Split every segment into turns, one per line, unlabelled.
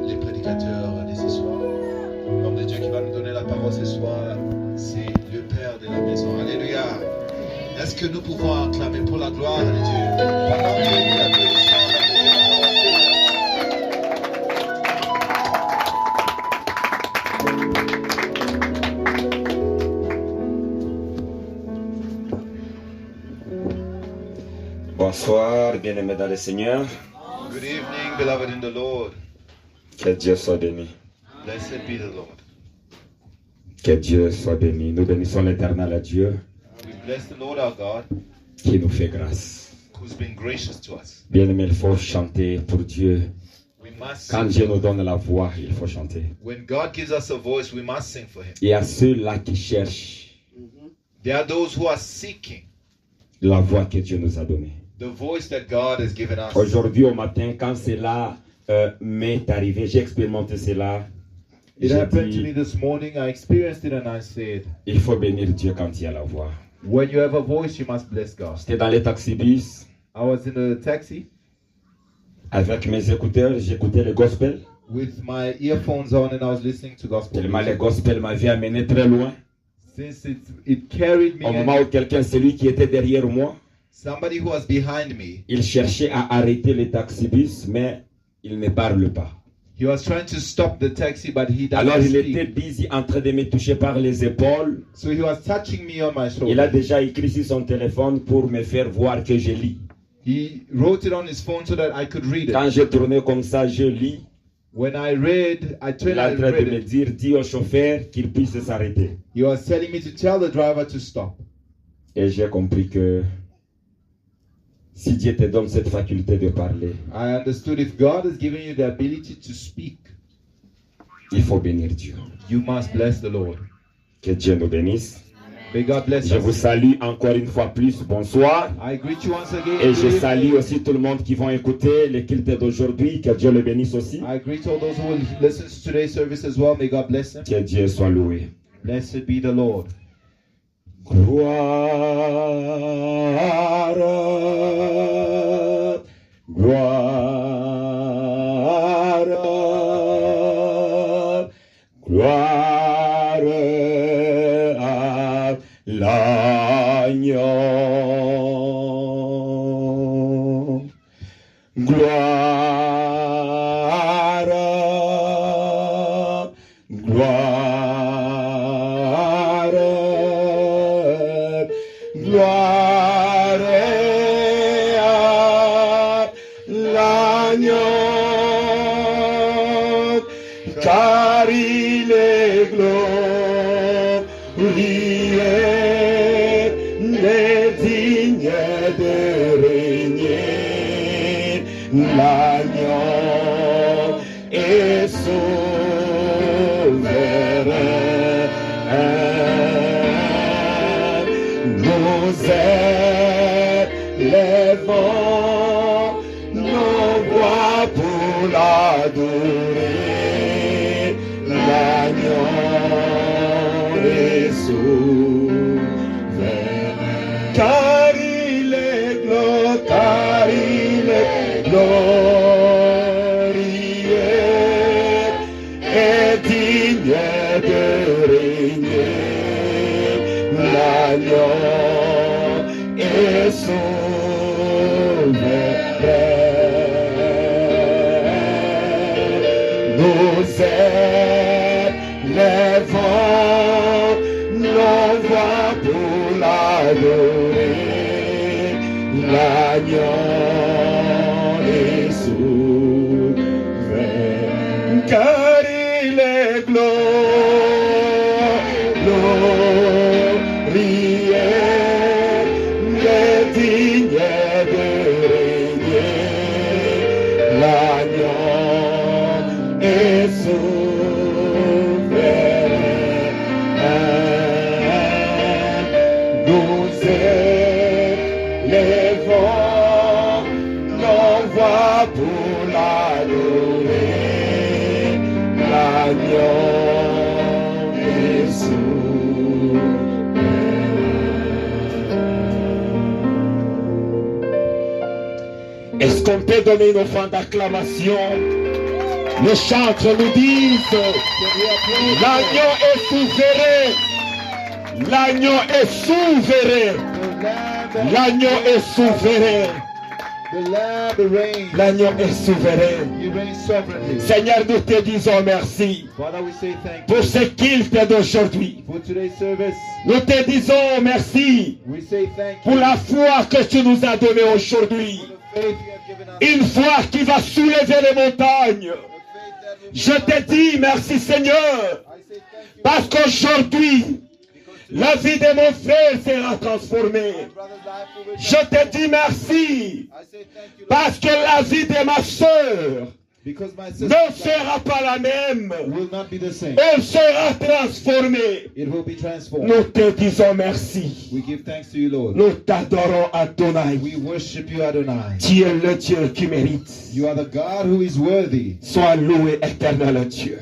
Les prédicateurs des ce soir. L'homme de Dieu qui va nous donner la parole ce soir, c'est le Père de la maison. Alléluia. Est-ce que nous pouvons acclamer pour la gloire de Dieu? Pendant que nous applaudissons,
Bonsoir, bien-aimés dans le Seigneur.
Good evening, beloved in the Lord.
Que Dieu soit béni.
Blessed be the Lord.
Que Dieu soit béni. Nous bénissons l'Éternel à Dieu
We bless the Lord our God,
qui nous fait grâce.
who's been gracious to us.
Bien-aimés, il faut chanter pour Dieu.
We must
Quand
sing.
Dieu nous donne la voix, il faut chanter.
When God gives us a voice, we must sing for Him.
Il y a ceux-là qui cherchent
There are those who are seeking
la voix que Dieu nous a donnée.
the voice that God has given us.
Aujourd'hui au matin, quand cela m'est arrivé, j'ai expérimenté cela.
It
J'ai
happened to me
dit,
this morning. I experienced it and I said,
il faut bénir Dieu quand il y a la voix.
when you have a voice, you must bless God.
J'étais dans les taxibus
I was in a taxi
avec mes écouteurs, j'écoutais le gospel.
with my earphones on and I was listening to gospel
Tellement le
music.
gospel m'avait amené très loin.
Since it carried me,
Au moment
and
où quelqu'un, celui qui était derrière moi,
somebody who was behind me,
il cherchait à arrêter les taxibus, mais il ne parle pas.
he was trying to stop the taxi, but he
Alors
doesn't
il était
speak.
busy en train de me toucher par les épaules.
So he was touching me on my
Il a
shoulder.
déjà écrit sur son téléphone pour me faire voir que je lis.
He wrote it on his phone so that I could read it.
Quand je tournais comme ça, je lis.
When I read, I
Il
turned
est en
and
train de
read
me
it.
dire, dis au chauffeur qu'il puisse s'arrêter.
He was telling me to tell the driver to stop.
Et j'ai compris que si Dieu te donne cette faculté de parler,
I understood if God has given you the ability to speak,
il faut bénir Dieu.
you must bless the Lord.
Que Dieu nous bénisse.
May God bless
Je vous
us.
salue encore une fois plus. Bonsoir.
I greet you once again.
Et
Good
je
evening.
salue aussi tout le monde qui vont écouter le culte d'aujourd'hui. Que Dieu le bénisse aussi.
I greet all those who will listen to today's service as well. May God bless them.
Que Dieu soit loué.
Blessed be the Lord.
Gloire, gloire, gloire à l'agneau. Gloire, gloire, gloire à l'agneau, car il est glorieux, il est digne de régner. L'agneau est souverain. Nous élevons nos voix pour l'adorer. L'agneau est souverain. Car il est glorieux, car il est glorieux et digne de régner. L'agneau est souverain. Nous élevons nos voix pour l'adorer. L'agneau est souverain, car il est glorieux, il est digne de régner. L'agneau est souverain. Est-ce qu'on peut donner une offrande d'acclamation? Les chantres nous disent, l'agneau est souverain. L'agneau est souverain. L'agneau est souverain. L'agneau est souverain. Seigneur, nous te disons merci pour ce culte d'aujourd'hui. Nous te disons merci pour la foi que tu nous as donnée aujourd'hui. Une foi qui va soulever les montagnes. Je te dis merci Seigneur, parce qu'aujourd'hui, la vie de mon frère sera transformée. Je te dis merci, parce que la vie de ma soeur ne sera pas la même. Elle sera transformée. Nous te disons merci. Nous t'adorons Adonai. Tu es le Dieu qui mérite. Sois loué éternel Dieu.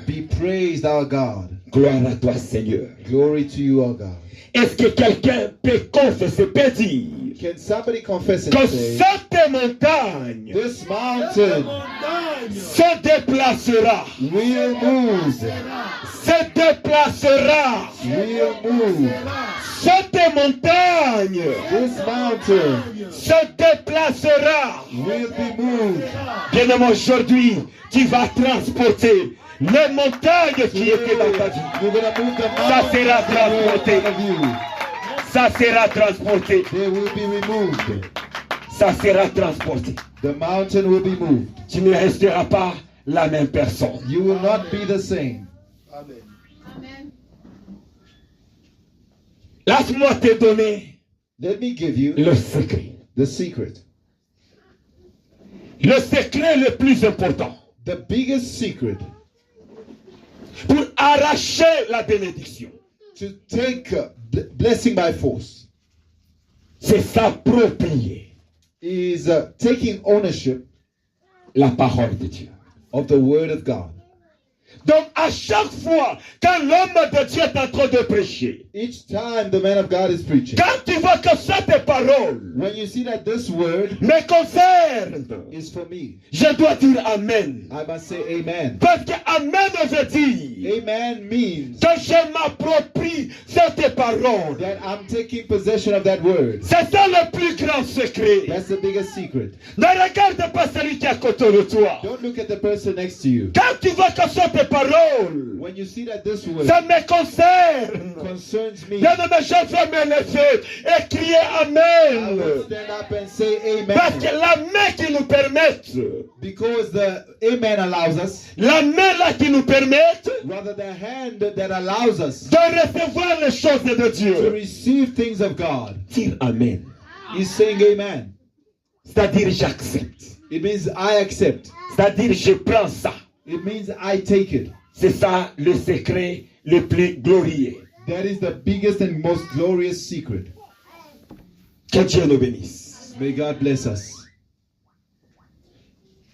Gloire à toi Seigneur.
Glory to you, our God.
Est-ce que quelqu'un peut confesser, peut dire
Can somebody confess and
que
say,
cette montagne
this mountain
se déplacera,
will move,
se déplacera,
will move.
cette montagne
This mountain
se déplacera.
will be moved.
Bien-aimé, aujourd'hui, tu vas transporter les montagnes qui étaient dans ta vie.
You're going to move the
Ça
mountain
sera transporté.
of you.
Ça sera transporté.
They will be removed.
Ça sera transporté.
The mountain will be moved.
Tu ne resteras pas la même personne.
You will not be the same.
Laisse-moi te donner
Let me give you
le secret.
the secret.
Le secret le plus important
The biggest secret
pour arracher la bénédiction,
to take blessing by force
c'est s'approprier
is taking ownership
la parole de Dieu.
of the word of God.
Donc à chaque fois quand l'homme de Dieu est en train de prêcher,
Each time the man of God is preaching,
quand tu vois que cette parole
when you see that this word
me concerne,
is for me,
je dois dire Amen.
I must say amen.
Parce que Amen veut dire
Amen means
que je m'approprie cette parole.
that I'm taking possession of that word.
C'est ça le plus grand secret.
That's the biggest secret.
Ne regarde pas celui qui est à côté de toi.
Don't look at the person next to you.
Quand tu vois que cette parole,
When you see that this word
ça me concerne.
concerns me,
Bien-aimé, je vais me lever et crier
I
Amen.
will stand up and say
Parce que
amen.
la main qui nous permet,
Because the amen allows us,
la main là qui nous permet
rather the hand that allows us
de recevoir les choses de
to
Dieu.
receive things of God,
Dire Amen.
is saying amen.
C'est-à-dire j'accepte.
It means I accept.
C'est-à-dire je prends ça.
It means I take it.
C'est ça le secret le plus glorieux.
That is the biggest and most glorious secret.
Que Dieu nous bénisse.
May God bless us.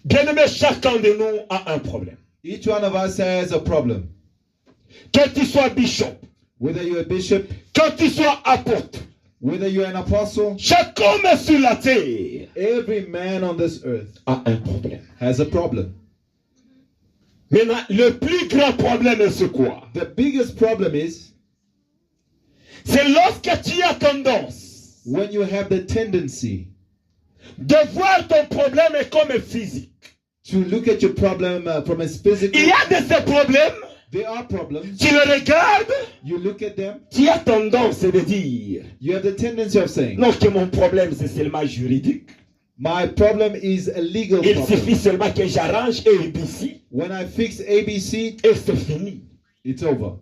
Bien-aimé, chacun de nous a un problème.
Each one of us has a problem.
Que tu sois bishop,
Whether you're a bishop,
que tu sois apôtre,
whether you're an apostle,
chaque homme sur la terre
every man on this earth
a un problème.
has a problem.
Maintenant, le plus grand problème c'est quoi?
The biggest problem is
C'est lorsque tu as tendance
when you have the tendency
de voir ton problème comme physique.
to look at your problem from a physical.
Il y a de ces problèmes,
There are problems.
tu le regardes,
You look at them.
tu as tendance de dire
You have the tendency of saying,
non, que mon problème c'est seulement juridique.
my problem is a legal
Il
problem.
suffit seulement que j'arrange ABC
When I fix ABC,
et c'est fini.
it's over.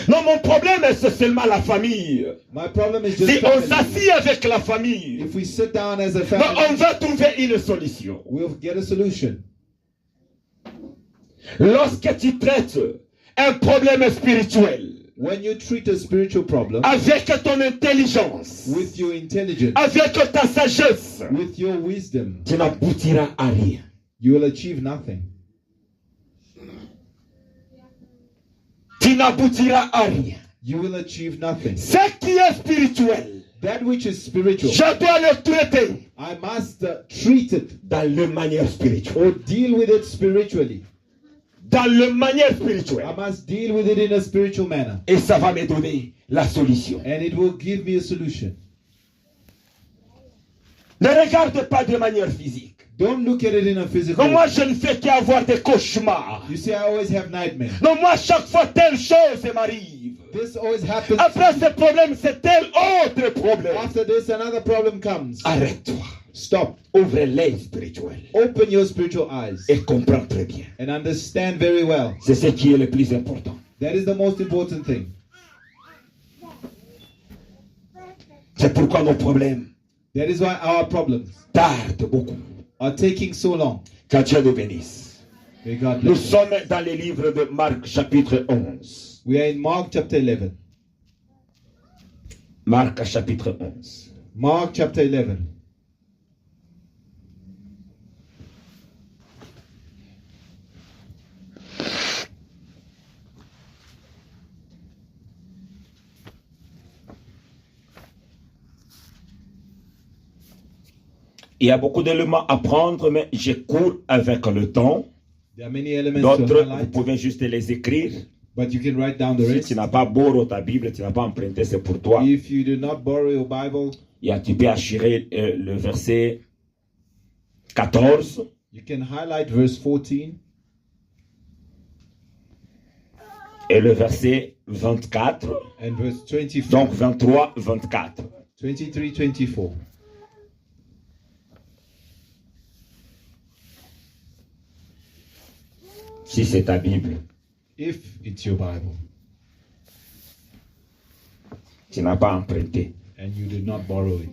Non, mon problème c'est seulement la famille.
My problem is just
Si on
family.
s'assied avec la famille,
If we sit down as a
non,
family,
on va trouver une solution.
we'll get a solution.
Lorsque tu traites un problème spirituel
When you treat a spiritual problem
avec ton intelligence,
with your intelligence,
avec ta sagesse,
with your wisdom,
tu n'aboutiras à rien.
you will achieve nothing.
Tu n'aboutira à rien.
you will achieve nothing.
Ce qui est spirituel,
That which is spiritual,
je dois le traiter
I must treat it
dans la manière spirituelle.
or deal with it spiritually.
Dans la manière spirituelle.
I must deal with it in a spiritual manner.
Et ça va me donner la solution.
And it will give me a solution.
Ne regarde pas de manière physique.
Don't look at it in a physical
Non, moi
way.
je ne fais qu'avoir des cauchemars.
You see, I always have nightmares.
Non, moi chaque fois telle chose m'arrive.
This always happens.
Après ce problème, c'est tel autre problème.
After this, another problem comes.
Arrête-toi.
Stop.
Ouvre l'œil spirituel.
Open your spiritual eyes
Et comprends très bien.
and understand very well.
C'est ce qui est le plus important.
That is the most important thing.
C'est pourquoi nos problèmes
That is why our problems
tardent beaucoup.
are taking so long.
Que Dieu nous bénisse.
May God
Nous
bless you.
sommes dans le livre de Marc chapitre 11.
We are in Mark chapter 11.
Marc chapitre 11.
Mark chapter 11.
Il y a beaucoup d'éléments à prendre, mais je cours avec le temps.
There are many elements to
D'autres, vous
highlight,
pouvez juste les écrire.
but you can write down the
Si
rest.
tu n'as pas borré ta Bible, tu n'as pas emprunté, c'est pour toi.
If you do not borrow your Bible,
Tu peux assurer le verset 14
you can highlight verse 14
et le verset 24.
and verse 24.
Donc 23, 24.
23, 24.
Si c'est ta Bible,
If it's your Bible
tu n'as pas emprunté.
and you did not borrow it.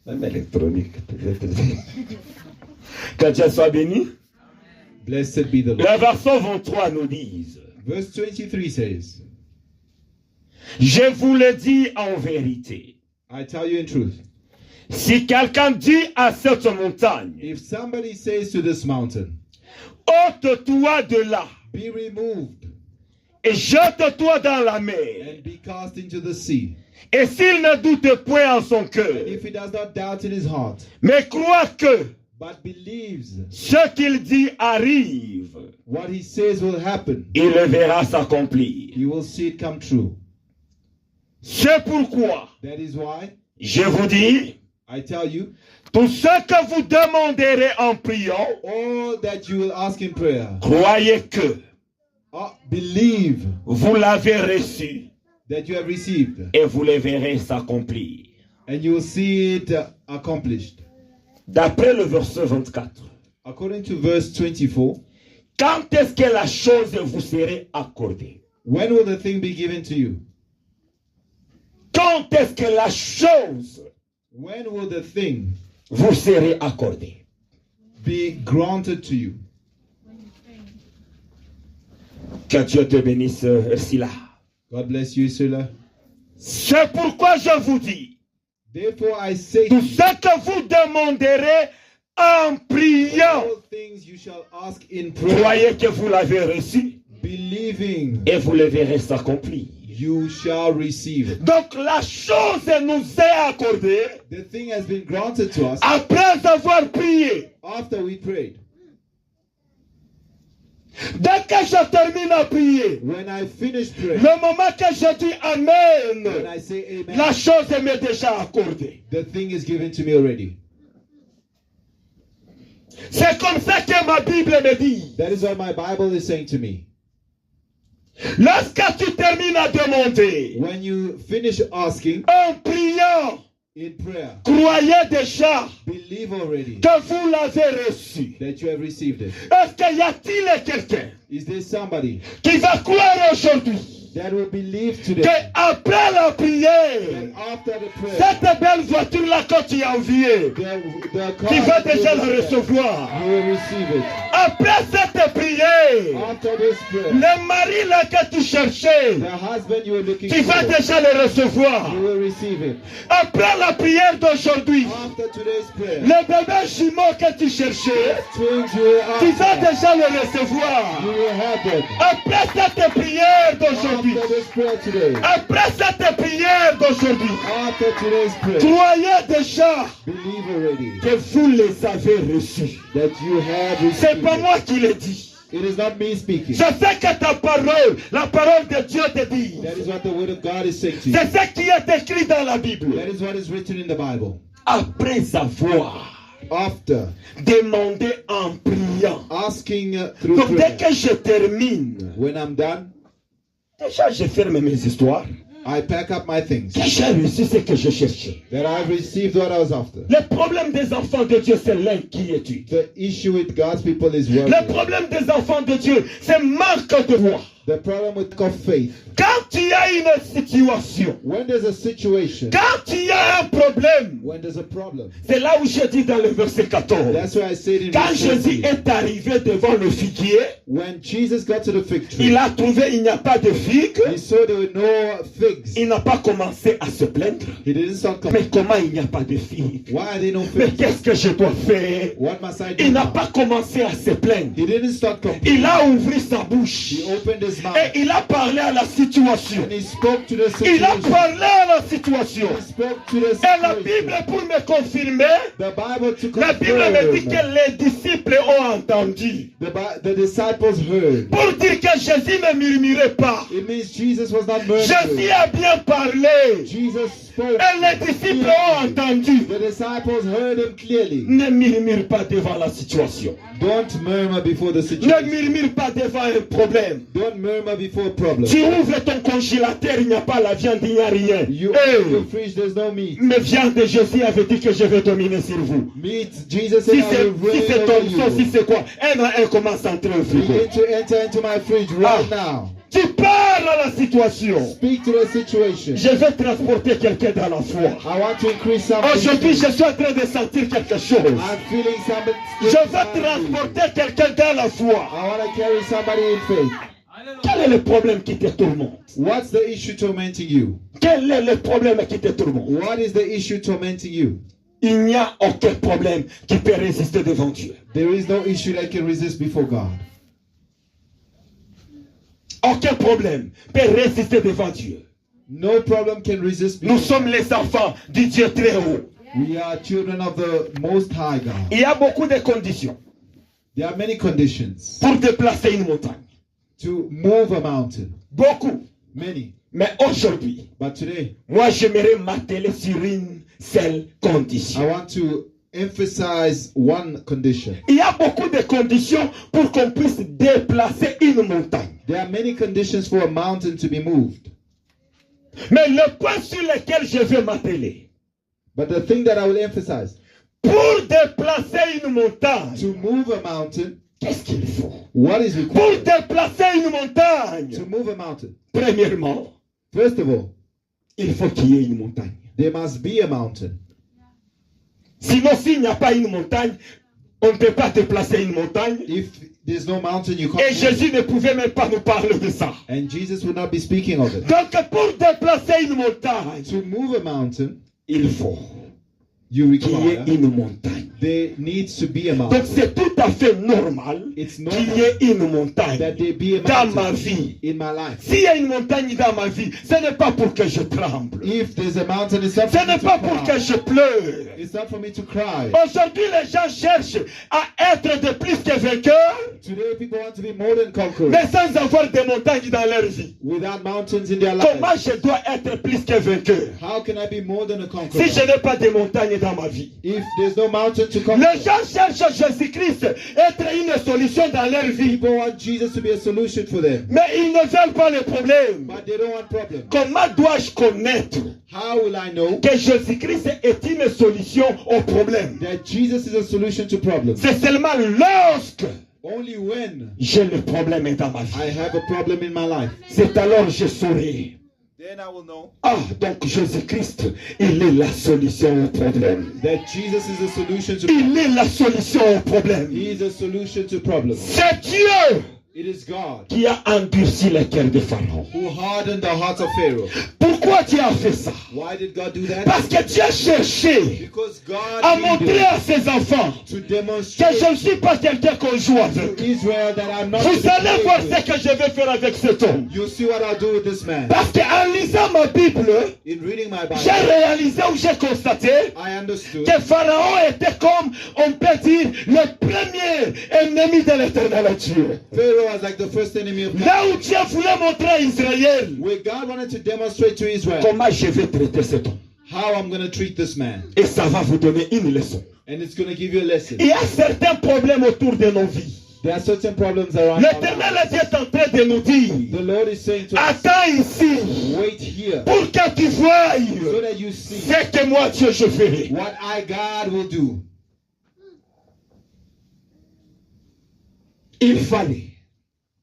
Même électronique. Que Dieu soit béni.
Blessed be the Lord.
Le verset 23 nous dit:
Verse 23 says,
Je vous le dis en vérité.
I tell you in truth,
Si quelqu'un dit à cette montagne,
if somebody says to this mountain,
ôte-toi de là
be removed
et jette-toi dans la mer.
and be cast into the sea,
Et s'il ne doute point en son
and
cœur,
if he does not doubt in his heart,
mais croit que
but believes
ce qu'il dit arrive,
what he says will happen,
il le verra s'accomplir.
you will see it come true.
C'est pourquoi
That is why
je vous dis,
I tell you,
tout ce que vous demanderez en priant,
all that you will ask in prayer,
croyez que
believe
vous l'avez reçu
that you have received,
et vous le verrez s'accomplir.
and you will see it accomplished.
D'après le verset 24,
According to verse 24,
quand est-ce que la chose vous serait accordée?
when will the thing be given to you?
Quand est-ce que la chose
When will the thing
vous serait accordée?
be granted to you?
Que Dieu te bénisse, Ursula.
God bless you, Sula.
C'est pourquoi je vous dis,
Therefore I say to
tout
you,
ce que vous demanderez en priant,
all things you shall ask in prayer,
croyez que vous l'avez reçu
believing,
et vous le verrez s'accomplir.
you shall receive it.
Donc la chose nous est accordée
The thing has been granted to us
après avoir prié.
after we prayed.
Dès que je termine à prier,
When I finish praying,
le moment que je dis
when
Amen,
I say amen,
la chose m'est déjà accordée.
the thing is given to me already.
C'est comme ça que ma Bible me dit.
That is what my Bible is saying to me.
Lorsque tu termines à demander,
When you finish asking
en priant,
in prayer,
croyez déjà
believe already
que vous l'avez reçu.
that you have received it.
Est-ce qu'il y a-t-il quelqu'un
Is there somebody
qui va croire aujourd'hui
that will believe today
qu'après la prière,
that after the prayer,
cette belle voiture-là que tu as enviée,
the car
tu vas
that
déjà
you
la
will receive,
recevoir?
you will receive it.
Après cette prière,
After this prayer,
le mari là que tu cherchais,
the husband you were looking
tu vas
for,
déjà le recevoir.
you will receive him.
Après la prière d'aujourd'hui,
After today's prayer,
le bébé jumeau que tu cherchais,
twins you will
tu vas
after,
déjà le recevoir.
you will have them.
Après cette prière d'aujourd'hui,
After this prayer today,
après cette prière d'aujourd'hui,
after today's prayer,
croyez déjà
believe already
que vous les avez reçus.
that you have
C'est
received
pas
it.
moi qui le dis.
It is not me speaking.
Je sais que ta parole, la parole de Dieu te dit.
That is what the word of God is saying to you.
C'est ce qui est écrit dans la Bible.
That is what is written in the Bible.
Après avoir
After
demandé en priant.
asking through
Donc dès
prayer,
que je termine,
when I'm done,
déjà je ferme mes histoires.
I pack up my things.
Que j'ai reçu ce que je cherchais.
That I've received what I was after.
Le problème des enfants de Dieu, c'est l'inquiétude.
The issue with God's people is worry.
Le problème des enfants de Dieu, c'est manque de foi.
The problem with faith.
Quand tu as une situation,
When there's a situation,
quand tu as un problème,
when there's a problem,
c'est là où je dis dans le verset 14.
that's why I said in
Quand
verse
Jésus
14,
est arrivé devant le figuier,
when Jesus got to the fig tree,
il a trouvé il n'y a pas de figue.
he saw there were no figs.
Il n'a pas commencé à se plaindre.
He didn't start
Mais
complaining.
comment il n'y a pas de figue?
Why are there no
Mais
figs?
qu'est-ce que je dois faire?
What must I do
Il n'a
now?
pas commencé à se plaindre.
He didn't start complaining.
Il a ouvert sa bouche.
He opened his mouth
Et il a parlé à la situation.
and he spoke to the
Il a
situation.
parlé à la situation.
He spoke to the
Et la Bible,
situation.
pour me confirmer,
The Bible to
la Bible me dit
confirm.
que les disciples ont entendu.
The disciples heard.
Pour dire que Jésus ne murmurait pas.
It means Jesus was not
Jésus
murmuring.
a bien parlé.
Jesus spoke.
Et les disciples ont entendu.
The disciples heard him clearly.
Ne murmure pas devant la situation.
Don't murmur before the
Ne
situation.
murmure pas devant un problème.
Don't murmur before a problem.
Tu ouvres ton congélateur, il n'y a pas la viande, il n'y a rien.
You
Hey,
open your fridge, there's no meat.
mais viande de Jésus avait dit que je vais dominer sur vous.
Meat, Jesus
Si
said, I
c'est
will
si
reign
ton
over
si
you.
c'est quoi? Un à un commence à entrer au frigo.
Begin to enter into my fridge right now.
Tu parles à la situation.
Speak to the situation.
Je vais transporter quelqu'un dans la foi.
I want to increase something.
Aujourd'hui, je suis en train de sentir quelque chose.
I'm feeling something.
Je vais transporter quelqu'un dans la foi.
I want to carry somebody in faith.
Quel est le problème qui te tourmente?
What's the issue tormenting you?
Quel est le problème qui te tourmente?
What is the issue tormenting you?
Il n'y a aucun problème qui peut résister devant Dieu.
There is no issue that can resist before God.
Aucun problème peut résister devant Dieu.
No problem can resist
Nous
before
sommes les enfants du Dieu très haut.
We are children of the Most High God.
Il y a beaucoup de conditions
There are many conditions
pour déplacer une montagne.
to move a mountain.
Beaucoup.
Many.
Mais aujourd'hui,
But today,
moi j'aimerais m'atteler sur une seule condition.
I want to emphasize one condition.
Il y a beaucoup de conditions pour qu'on puisse déplacer une montagne.
There are many conditions for a mountain to be moved.
Mais le point sur lequel je veux m'atteler,
But the thing that I will emphasize,
pour déplacer une montagne,
to move a mountain,
qu'est-ce qu'il faut?
what is
Pour
required
déplacer une montagne,
to move a mountain?
premièrement,
First of all,
il faut qu'il y ait une montagne.
there must be a mountain.
Sinon, s'il n'y a pas une montagne, on ne peut pas déplacer une montagne.
If there's no mountain, you
Et
can't move.
Jésus ne pouvait même pas nous parler de ça.
And Jesus would not be speaking of it.
Donc, pour déplacer une montagne,
To move a mountain,
il faut
you
qu'il y ait
require,
une montagne.
there needs to be a
Donc,
mountain.
c'est tout à fait normal
It's
qu'il
normal
y ait une montagne
that there be a
dans ma
mountain
vie.
in my life.
S'il y a une montagne dans ma vie, ce n'est pas pour que je tremble.
If there's a mountain, it's not
Ce
for me
n'est
to
pas pour que
cry.
je pleure.
It's not for me to cry.
Aujourd'hui, les gens cherchent à être de plus que vainqueurs,
Today, people want to be more than conquerors
mais sans avoir des montagnes dans leur vie.
without mountains in their
Comment
lives.
je dois être plus que vainqueur
How can I be more than a
si
conqueror
je n'ai pas de montagnes dans ma vie?
if there's no mountain to conquer?
Les gens cherchent Jésus-Christ être une solution dans leur vie,
People want Jesus to be a solution for them,
mais ils ne veulent pas le problème.
but they don't want problems.
Comment dois-je connaître
How will I know
que Jésus-Christ est une solution au problème?
that Jesus is a solution to problems?
C'est seulement lorsque
Only when
j'ai le problème dans ma vie.
I have a problem in my life.
C'est alors que je saurai.
Then I will know
Ah, donc Jésus-Christ, il est la solution au problème.
that Jesus is a solution to
Il est la solution au problème.
He is a solution to problems.
C'est Dieu
It is God
qui a endurci le cœur de Pharaon.
who hardened the heart of Pharaoh.
Pourquoi Dieu a fait ça?
Why did God do that?
Parce que Dieu cherchait
Because God
à montrer
needed
à ses enfants
to
que
demonstrate
je ne suis pas quelqu'un qu'on joue avec.
to Israel that I'm not
Vous
to
allez
play
voir
with.
ce que je vais faire avec cet homme.
You'll see what I'll do with this man.
Parce qu'en lisant ma Bible,
In reading my
j'ai
Bible,
réalisé ou j'ai constaté
I understood
que Pharaon était comme, on peut dire, le premier ennemi de l'éternel Dieu.
Pharaoh was like the first enemy of God.
Là où Dieu voulait montrer à Israël
Where God wanted to demonstrate to Israel
comment je vais traiter cet homme.
how I'm going to treat this man.
Et ça va vous donner une leçon.
And it's going to give you a lesson.
Il y a certains problèmes autour de nos vies.
There are certain problems around our
L'éternel
lives.
Dieu est en train de nous dire,
The Lord is saying to us,
attends ici
wait here
pour que tu voies
so that you see
ce que moi Dieu je ferai.
what I, God, will do.
Il fallait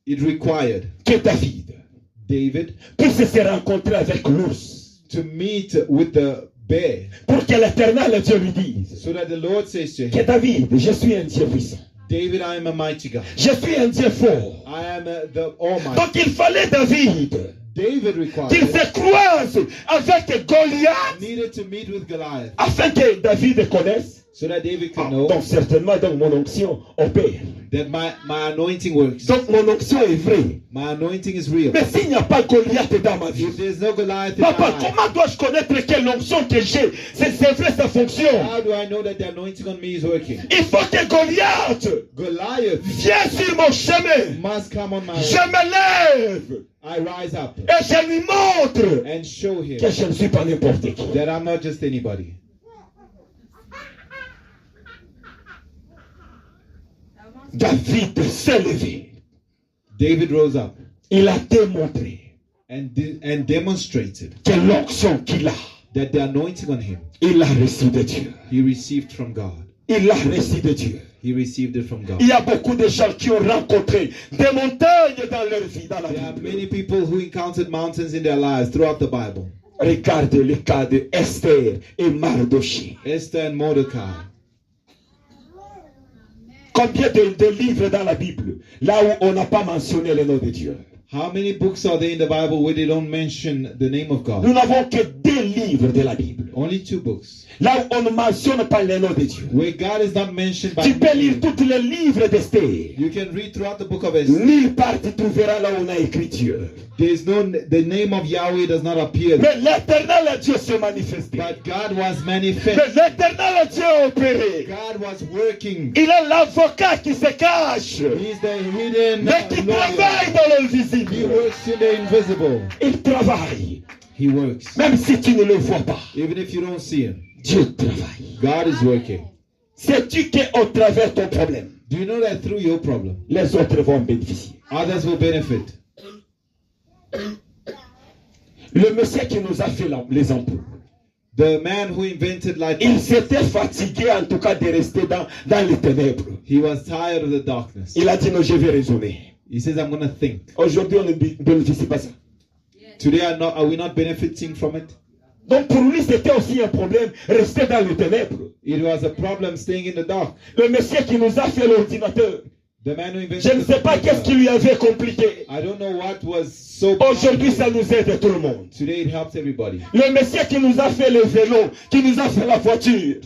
It required
que David puisse se rencontrer avec l'ours
to meet with the bear
pour que l'éternel Dieu lui dise
so that the Lord says to
que
him,
David, je suis un Dieu puissant.
David, I am a mighty God.
Je suis un Dieu fort.
I am the Almighty.
Donc il fallait David
David
qu'il
required
se croise avec Goliath
needed to meet with Goliath
afin que David connaisse.
so that David could know
Donc certainement donc mon onction opère.
that my anointing works.
Donc mon onction est vraie.
My anointing is real.
Mais s'il n'y a pas Goliath dans ma vie,
If there's no Goliath in my
papa,
life,
comment dois-je connaître quelle onction que j'ai? C'est vrai, ça fonctionne.
how do I know that the anointing on me is working?
Il faut que Goliath
Goliath
vienne sur mon chemin.
must come on my
Je
way.
me lève
I rise up
et je lui montre
and show him
que je ne suis pas n'importe qui.
that I'm not just anybody.
David s'est levé.
David rose up
Il a démontré
and demonstrated
que l'onction qu'il a,
that the anointing on him,
il l'a reçu de Dieu.
he received from God.
Il l'a reçu de Dieu.
He received it from God.
Il y a beaucoup de gens qui ont rencontré des montagnes dans leur vie, dans la
There are
Bible.
many people who encountered mountains in their lives throughout the Bible.
Regarde le cas de Esther et Mardochée.
Esther and Mordecai.
Combien de livres dans la Bible, là où on n'a pas mentionné le nom de Dieu?
How many books are there in the Bible where they don't mention the name of
Nous
God?
n'avons que 2 livres de la Bible.
Only 2 books.
Là où on ne mentionne pas le nom de Dieu.
Where God is not mentioned by
Tu peux lire
name.
tous les livres d'Esther.
You can read throughout the book of Esther.
Nulle part tu trouveras là où on a écrit Dieu.
There's the name of Yahweh does not appear.
Mais l'éternel Dieu s'est manifesté.
But God was
Mais
manifest.
l'éternel Dieu a opéré.
God was working.
Il est l'avocat qui se cache,
He's the hidden
mais qui
lawyer.
travaille dans
He
l'invisible.
works in the invisible.
Il travaille,
He works.
même si tu ne le vois pas.
Even if you don't see him,
Dieu travaille.
God is working.
Sais-tu qu'au travers de ton problème,
Do you know that through your problem,
les autres vont bénéficier?
others will benefit?
Le monsieur qui nous a fait les ampoules,
The man who invented light
il
bulbs,
s'était fatigué en tout cas de rester dans les ténèbres.
he was tired of the darkness.
Il a dit non, je vais raisonner.
He says, I'm going to think.
Aujourd'hui, on ne bénéficie pas ça.
Today, are we not benefiting from it?
Donc pour lui, c'était aussi un problème, rester dans les ténèbres.
It was a problem staying in the dark.
Le monsieur qui nous a fait l'ordinateur,
The man who invented
je ne sais pas qu'est-ce qui lui avait compliqué.
I don't know what was so
Aujourd'hui, ça nous aide tout le monde.
Today it helps everybody.
Le monsieur qui nous a fait le vélo, qui nous a fait la voiture,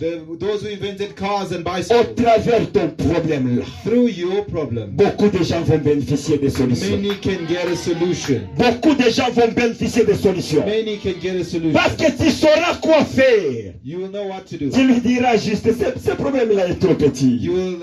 Those who invented cars and
au
bicycles,
travers ton problème là,
through your problem,
beaucoup de gens vont bénéficier des solutions.
many can get a solution.
Beaucoup de gens vont bénéficier des solutions.
Many can get a solution.
Parce que tu sauras quoi faire.
You will know what to do.
Tu lui diras juste, ce problème-là est trop petit.
You will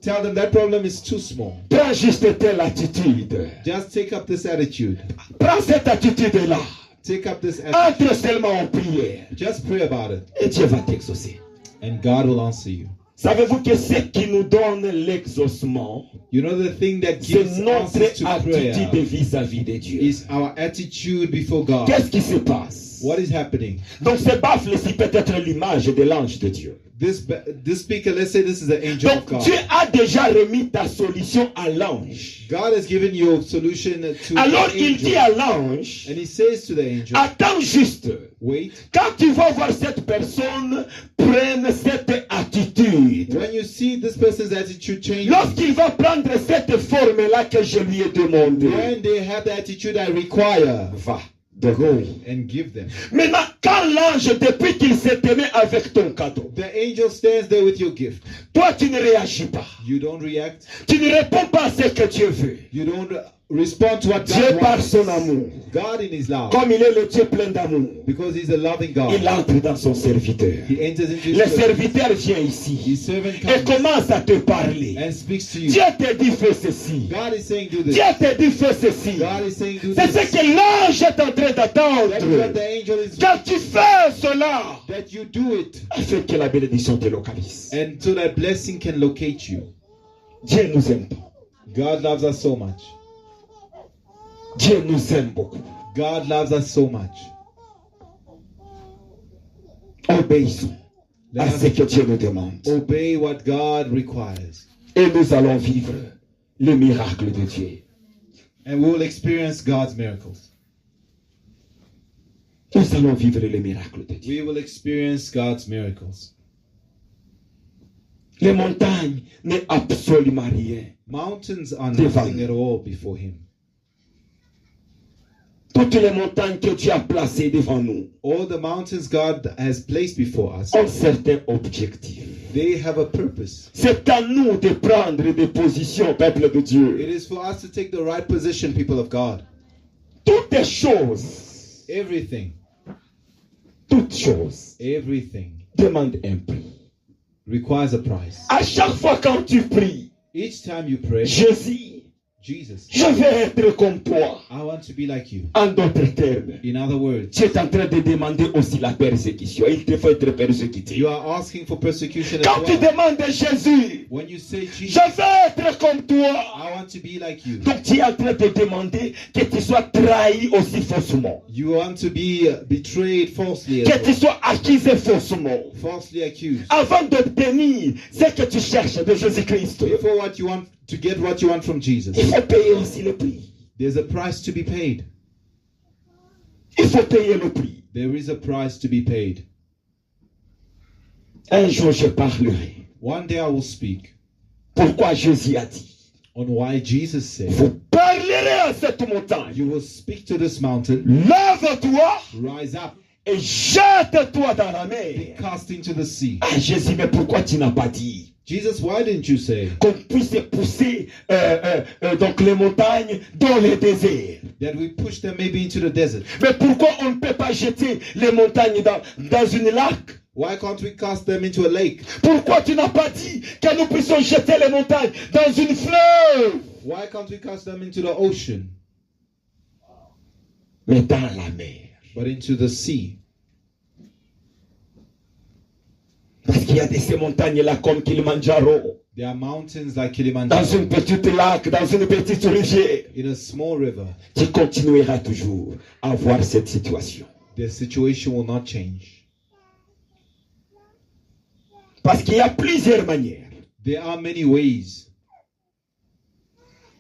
tell them that problem is too small.
Prends juste telle attitude.
Just take up this attitude.
Prends cette attitude-là.
Take up this attitude.
Entre seulement en prière.
Just pray about it.
Et Dieu va t'exaucer.
And God will answer you.
Savez-vous que ce qui nous donne l'exaucement,
You know the thing that
c'est
gives
notre
answers to prayer
attitude vis-à-vis de Dieu.
is our attitude before God.
Qu'est-ce qui se passe?
What is happening?
Donc ce baffle-ci peut être l'image de l'ange de Dieu.
This speaker, let's say this is an angel of
Donc
God.
Dieu a déjà remis ta solution à l'ange.
God has given you a solution to
Alors
the
il
angel.
dit à l'ange,
And he says to the angel,
attends juste.
wait.
Quand tu vas voir cette personne prenne cette attitude,
When you see this person's attitude change,
lorsqu'il va prendre cette forme-là que je lui ai demandé,
when they have the attitude I require,
va, go.
and give them.
Maintenant, quand l'ange, depuis qu'il s'est aimé avec ton cadeau,
The angel stands there with your gift.
toi tu ne réagis pas.
You don't react.
Tu ne réponds pas à ce que Dieu veut.
You don't respond to what
Dieu
God
par
wants.
son amour,
God in his love,
comme il est le Dieu plein d'amour,
because he's a loving God.
il entre dans son serviteur.
He enters into his
Le
service.
serviteur vient ici
His servant
et
comes
commence à te parler.
and speaks to you.
Dieu te dit fais ceci.
God is saying do this.
Dieu te dit fais ceci.
God is saying do
C'est
this.
ce que l'ange est en train
That's what
d'attendre.
the angel is.
Quand tu fais cela,
That you do it,
afin que la bénédiction te localise.
and so that blessing can locate you.
Dieu nous aime tant.
God loves us so much.
Dieu nous aime beaucoup.
God loves us so much.
Obéissons à
Let
ce
us
que Dieu nous demande.
obey what God requires,
Et nous allons vivre le miracle de Dieu.
and we will experience God's miracles.
Nous allons vivre le miracle de Dieu.
We will experience God's miracles.
Les montagnes n'est absolument rien.
Mountains are
Devant.
nothing at all before Him.
Toutes les montagnes que Dieu a placées devant nous
All the mountains God has placed before us,
ont certains objectifs.
they have a purpose.
C'est à nous de prendre des positions, peuple de Dieu.
It is for us to take the right position, people of God.
Toutes les choses,
Everything,
toutes choses
everything
demandent un prix.
requires a price.
À chaque fois quand tu pries,
Each time you pray,
Jésus,
Jesus,
je vais être comme toi.
I want to be like you.
En d'autres termes,
In other words,
tu es en train de demander aussi la persécution. Il te faut être persécuté.
you are asking for persecution
Quand
as
tu
well.
demandes à Jésus,
When you say,
je
Jesus,
vais être comme toi.
I want to be like you.
Donc tu es en train de demander que tu sois trahi aussi faussement.
You want to be betrayed falsely, as
Que tu
well.
sois accusé faussement.
Falsely accused.
Avant d'obtenir ce que tu cherches de Jésus-Christ,
Before what you want to get what you want from Jesus,
il faut payer aussi le prix.
there's a price to be paid.
Il faut payer le prix.
There is a price to be paid.
Un jour je parlerai.
One day I will speak
Pourquoi Jésus a dit,
on why Jesus said,
vous parlerez à cette montagne.
you will speak to this mountain,
Lève-toi
rise up,
et jette-toi dans la
be
mer.
cast into the sea.
Ah Jésus, mais pourquoi tu n'as pas dit
Jesus, why didn't you say
qu'on puisse pousser donc les montagnes dans le désert?
that we push them maybe into the desert?
Mais pourquoi on ne peut pas jeter les montagnes dans une lac?
Why can't we cast them into a lake?
Pourquoi tu n'as pas dit que nous puissions jeter les montagnes dans une fleuve?
Why can't we cast them into the ocean,
Mais dans la mer.
but into the sea?
Parce qu'il y a de ces montagnes-là comme Kilimanjaro.
There are mountains like
Dans
Kilimanjaro,
une petite lac, dans une petite rivière.
in a small river.
Tu continueras toujours à voir cette situation.
The situation will not change.
Parce qu'il y a plusieurs manières
There are many ways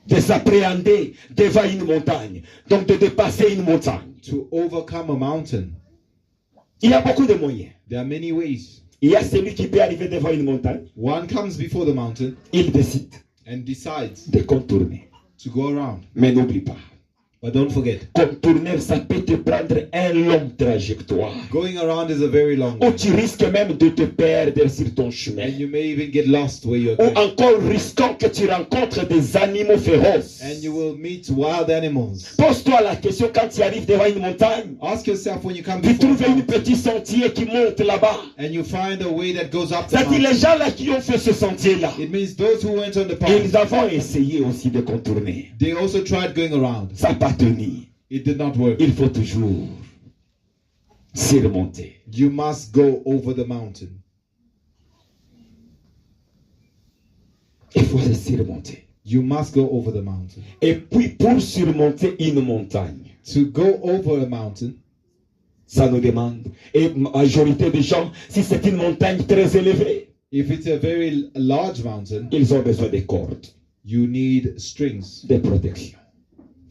de s'appréhender devant une montagne. Donc de dépasser une montagne.
to overcome a mountain.
Il y a beaucoup de moyens.
There are many ways.
Il y a celui qui peut arriver devant une montagne.
One comes before the mountain
Il décide
and decides
de contourner.
to go around.
Mais n'oublie pas,
But don't forget,
contourner, ça peut te prendre un long trajectoire.
going around is a very long
Ou
way.
tu risques même de te perdre sur ton chemin.
And you may even get lost where you're
Ou
going.
encore risquant que tu rencontres des animaux féroces.
And you will meet wild animals.
Pose-toi la question quand tu arrives devant une montagne.
Ask yourself when you come
Tu
before a
trouves un
mountain
petit sentier qui monte là-bas.
and you find a way that goes up the
C'est-à-dire les
mountain.
gens là qui ont fait ce sentier-là,
It means those who went on the
ils
path,
avons essayé aussi de contourner.
they also tried going around.
Ça n'a pas tenu.
It did not work.
Il faut toujours surmonter.
You must go over the mountain.
Il faut se surmonter.
You must go over the mountain.
Et puis pour surmonter une montagne,
To go over a mountain,
Ça nous demande. Et majorité des gens, si c'est une montagne très élevée,
If it's a very large mountain,
ils ont besoin des cordes,
you need strings
de protection.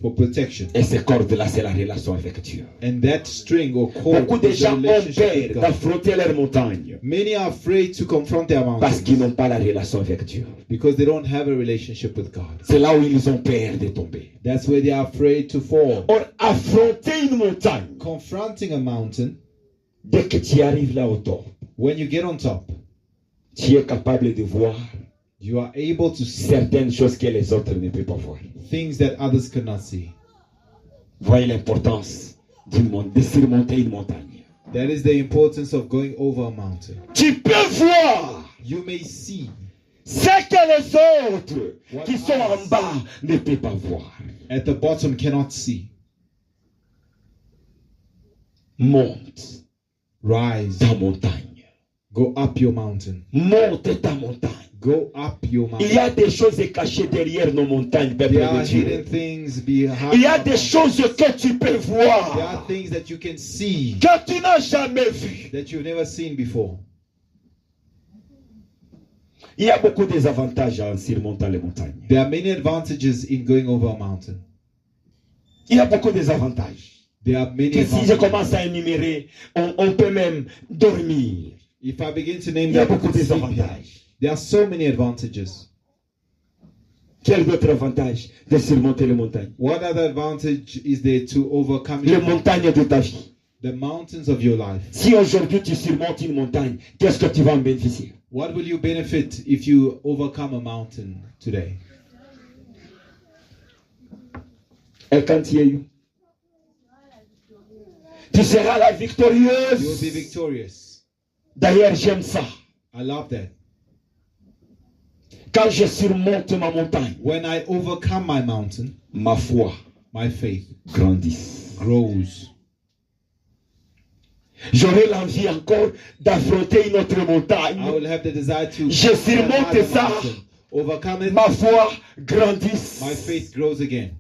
for protection.
Et ces cordes-là, c'est la relation avec Dieu.
And that string or cord
Beaucoup de
is the
gens ont
relationship
peur
with God.
d'affronter leur montagne
Many are afraid to confront their
parce qu'ils
mountains
n'ont pas la relation avec Dieu.
because they don't have a relationship with God.
C'est là où ils ont peur de tomber.
That's where they are afraid to fall.
Or, affronter une montagne,
Confronting a mountain,
dès que tu arrives là au top,
when you get on top,
tu es capable de voir
you are able to see
certaines choses que les autres ne peuvent pas voir.
things that others cannot see.
Voyez l'importance de surmonter une montagne.
That is the importance of going over a mountain.
Tu peux voir
You may see
ce que les autres qui sont en bas ne peuvent pas voir.
at the bottom cannot see.
Monte
Rise,
ta montagne.
go up your mountain.
Monte ta montagne.
Go up your
Il y a
mountain.
des choses cachées derrière nos montagnes, peuple
There are
de Dieu.
hidden things behind.
Il y a des choses que tu peux
There are
voir,
things that you can see
que tu n'as jamais vues.
that you've never seen before.
Il y a beaucoup de avantages en surmontant les montagnes.
There are many advantages in going over a mountain.
Il y a beaucoup d'avantages.
There are many
Que si je
advantages.
commence à énumérer, on peut même dormir.
If I begin to name
Il y a
them,
beaucoup d'avantages.
there are so many advantages.
Quel autre avantage de surmonter les montagnes?
What other advantage is there to overcome
Les montagnes de ta vie.
the mountains of your life?
Si aujourd'hui tu surmontes une montagne, qu'est-ce que tu vas en bénéficier?
What will you benefit if you overcome a mountain today?
Et quand tu es eu, tu seras la
You will be
victorieuse.
victorious.
D'ailleurs, j'aime ça.
I love that.
Quand je surmonte ma montagne,
When I overcome my mountain,
ma foi
my faith
grandit.
grows.
J'aurai l'envie encore d'affronter une autre
I
montagne.
will have the desire to
Je surmonte
another
ça.
mountain. Overcome it,
Ma foi grandit.
my faith grows again.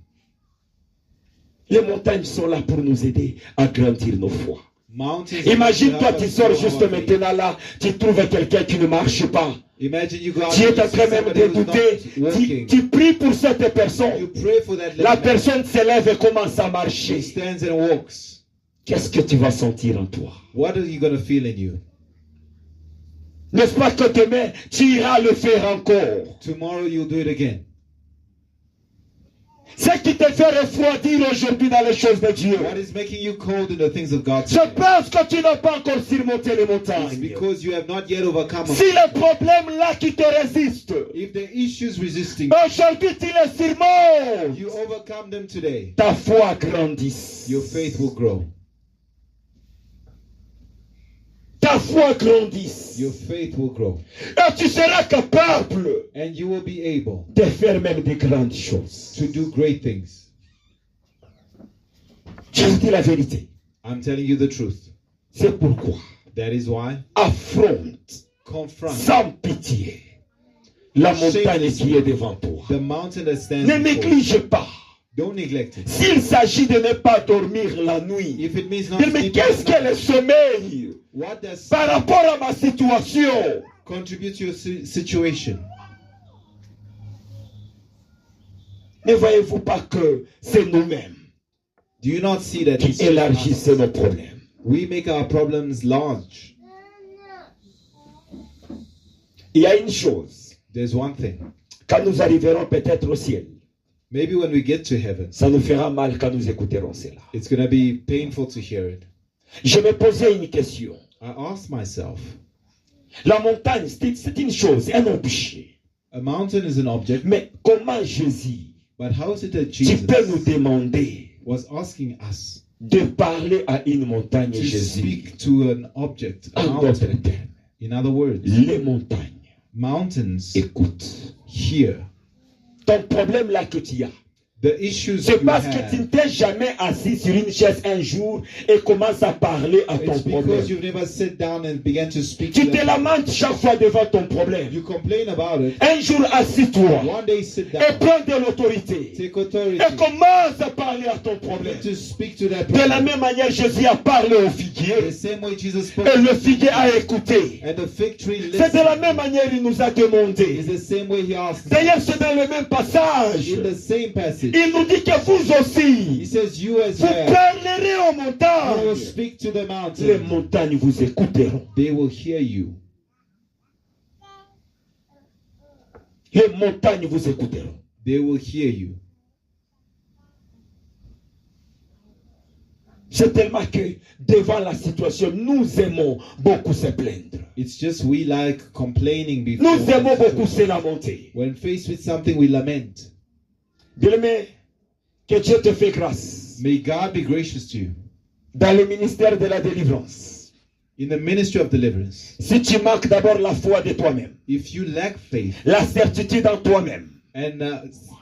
Les montagnes sont là pour nous aider à grandir nos foi.
Mountains.
Imagine-toi, tu sors juste maintenant là, tu trouves quelqu'un qui ne marche pas.
Imagine you go out
Tu es
and you
en
see
train même
somebody
de
who's
douter.
not walking.
Tu pries pour cette personne.
You pray for that
La
little man.
personne se lève et commence à
He
marcher.
stands and walks.
Qu'est-ce que tu vas sentir en toi?
What are you going to feel in you?
N'est-ce pas que demain, tu iras le faire encore?
Tomorrow you'll do it again.
Ce qui te fait refroidir aujourd'hui dans les choses de Dieu,
What is making you cold in the things of God
je
today?
pense que tu n'as pas encore surmonté les
It's
montagnes.
because you have not yet overcome
Si
them.
les problèmes là qui te résistent,
If the issues resisting,
aujourd'hui tu les surmontes,
you overcome them today,
ta foi grandit.
your faith will grow.
Ta foi grandit.
Your faith will grow.
Et tu seras capable
And you will be able
de faire même de grandes choses.
to do great things.
Je vous dis la vérité.
I'm telling you the truth.
C'est pourquoi
That is why
affronte
confront
sans pitié la montagne qui est devant toi.
the mountain that stands
Ne
before you.
néglige pas.
Don't neglect it.
S'il s'agit de ne pas dormir la nuit,
If it means not
mais
sleeping
qu'est-ce
at
que le
night,
sommeil
what does
par rapport à ma situation?
contribute to your situation?
Ne voyez-vous pas que c'est nous-mêmes
Do you not see that
qui
it's
élargissons nos problèmes?
we make our problems large?
Il y a une chose,
There's one thing.
quand nous arriverons peut-être au ciel,
Maybe when we get to heaven,
ça nous fera mal quand nous écouterons cela.
it's going to be painful to hear it.
Je me posais une question.
I asked myself,
La montagne, c'est une chose, un objet.
a mountain is an object,
Mais comment Jésus,
but how is it that
tu
Jesus
peux nous demander
was asking us
de parler à une montagne,
to
Jésus?
speak to an object, a
En d'autres
mountain?
termes,
In other words,
les montagnes,
mountains
écoute.
hear.
Ton problème là que tu as,
The issues
C'est
you
parce que tu ne
have,
t'es jamais assis sur une chaise un jour et commences à parler à ton
it's
problème.
because you've never sat down and began to speak
Tu
to
te
them.
lamentes chaque fois devant ton problème.
You complain about it.
Un jour, assis-toi
One day sit
et
down,
prends de l'autorité
take authority,
et commence à parler à ton problème.
to speak to that
De la
person.
même manière, Jésus a parlé au figuier
The same way Jesus spoke,
et le figuier a écouté.
and the fig tree
C'est de la
listened.
même manière qu'il nous a
It's
demandé.
the same way he asked.
D'ailleurs, c'est dans le même passage.
In the same passage,
Il nous dit que vous
he
aussi,
says, "You as
vous
well,
parlerez aux
you will
montagnes.
speak to the
Les
mountain.
montagnes vous écouteront.
They will hear you.
Les montagnes vous écouteront.
They will hear you."
C'est tellement que devant la situation, nous aimons beaucoup se plaindre.
It's just we like complaining before.
Nous aimons beaucoup se lamenter.
When faced with something, we lament.
Bien-aimé, que Dieu te fait grâce
May God be gracious to you.
dans le ministère de la délivrance.
In the ministry of deliverance,
Si tu manques d'abord la foi de toi-même,
if you lack faith
la certitude en toi-même
and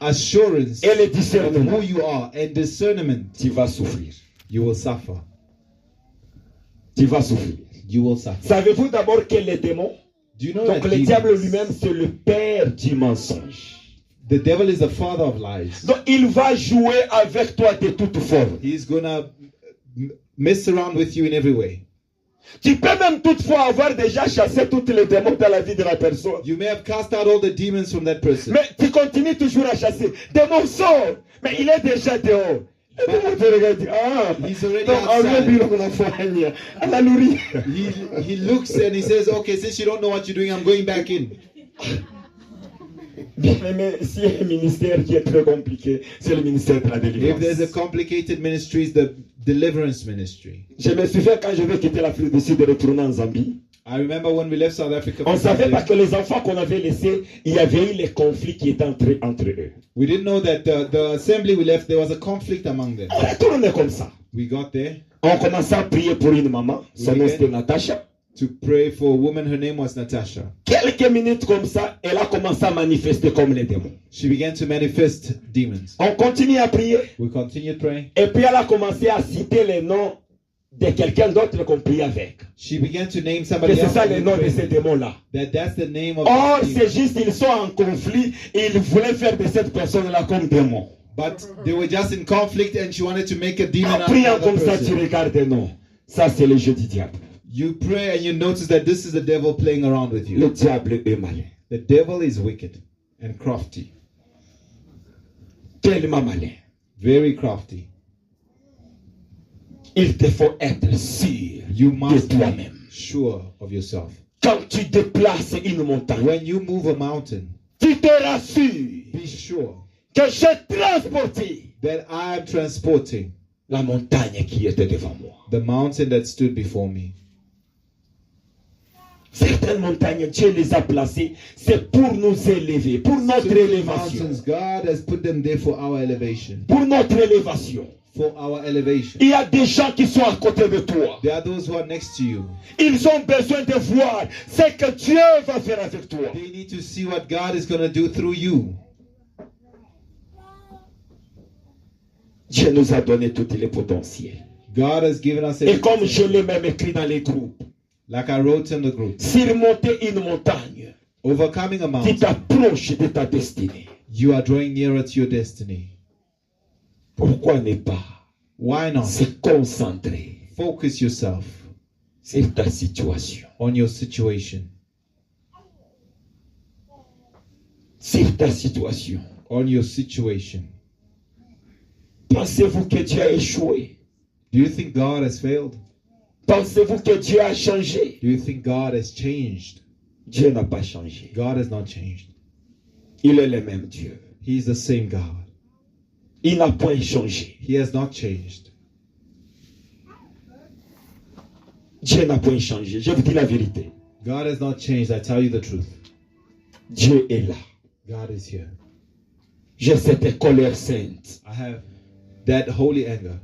assurance
et le
of
discernement,
who you are and discernment,
tu vas souffrir.
you will suffer.
Tu vas souffrir.
You will suffer.
Savez-vous d'abord que les démons,
Do you know
donc
that
le diable
demons-
lui-même, c'est le père du mensonge.
the devil is the father of lies?
Donc il va jouer avec toi de toutes formes.
He's gonna mess around with you in every way.
Tu peux même toutefois avoir déjà chassé tous les démons dans la vie de la personne.
You may have cast out all the demons from that person,
Mais tu continues toujours à chasser. Démon sort. Mais il est déjà dehors. Et le démon te regarde. Ah,
He's already
donc on
outside.
lui dit qu'on a faim. À la nourrir.
he looks and he says, "Okay, since you don't know what you're doing, I'm going back in."
Bien aimé, s'il y a un ministère qui est très compliqué, c'est le ministère de la
If there's a
délivrance.
complicated ministry, it's the deliverance ministry.
Je me souviens quand je vais quitter l'Afrique du Sud de retourner en Zambie.
I remember when we left South Africa.
On ne
for
savait
Zambia,
pas que les enfants qu'on avait laissés, il y avait eu les conflits qui étaient entre eux.
we didn't know that the assembly we left, there was a conflict among them.
On retournait comme ça.
We got there
On commençait à prier pour une maman. Son nom
Oui.
c'était Natacha.
to pray for a woman. Her name was Natasha.
Quelques minutes comme ça, elle a commencé à manifester comme les démons.
She began to manifest demons.
On continue à prier.
We continued praying.
Et puis elle a commencé à citer les noms de quelqu'un d'autre qu'on prie avec.
She began to name
Que
somebody
c'est
else.
ça
that
le
we
nom de
prayed.
ces démons-là.
That's the name of
Or,
the
c'est
demon.
juste ils sont en conflit et ils voulaient faire de cette personne-là comme démon.
But they were just in conflict and she wanted to make a demon
En
out of
priant
another
comme ça, tu
person.
regardes non. Ça, c'est le jeu du diable.
You pray and you notice that this is the devil playing around with you.
Le diable est malin.
The devil is wicked and crafty.
Tellement malin.
Very crafty.
Il te faut être sûr
You
de
must be
toi-même.
sure of yourself.
Quand tu déplaces une montagne,
When you move a mountain,
tu te rassures
be sure
que j'ai transporté
that I am transporting
la montagne qui était devant moi.
the mountain that stood before me.
Certaines montagnes, Dieu les a placées, c'est pour nous élever, pour notre
Certain
élévation.
mountains, God has put them there for our elevation.
Pour notre élévation.
For our elevation.
Il y a des gens qui sont à côté de toi.
There are those who are next to you.
Ils ont besoin de voir ce que Dieu va faire avec toi.
They need to see what God is going to do through you.
Dieu nous a donné tous les potentiels.
God has given us
Et comme
everything.
je l'ai même écrit dans les groupes,
Like I wrote in the group,
surmonter une montagne
overcoming a
qui
mountain,
t'approche de ta destinée.
you are drawing nearer to your destiny.
Pourquoi ne pas
Why not?
se concentrer
Focus yourself
sur ta situation,
on your situation.
sur ta situation.
On your situation.
Pensez-vous que Dieu a échoué?
Do you think God has failed?
Pensez-vous que Dieu a changé?
Do you think God has changed?
Dieu n'a pas changé.
God has not changed.
Il est le même Dieu.
He is the same God.
Il n'a point changé.
He has not changed.
Dieu n'a point changé. Je vous dis la vérité.
God has not changed. I tell you the truth.
Dieu est là.
God is here.
J'ai cette colère sainte.
I have that holy anger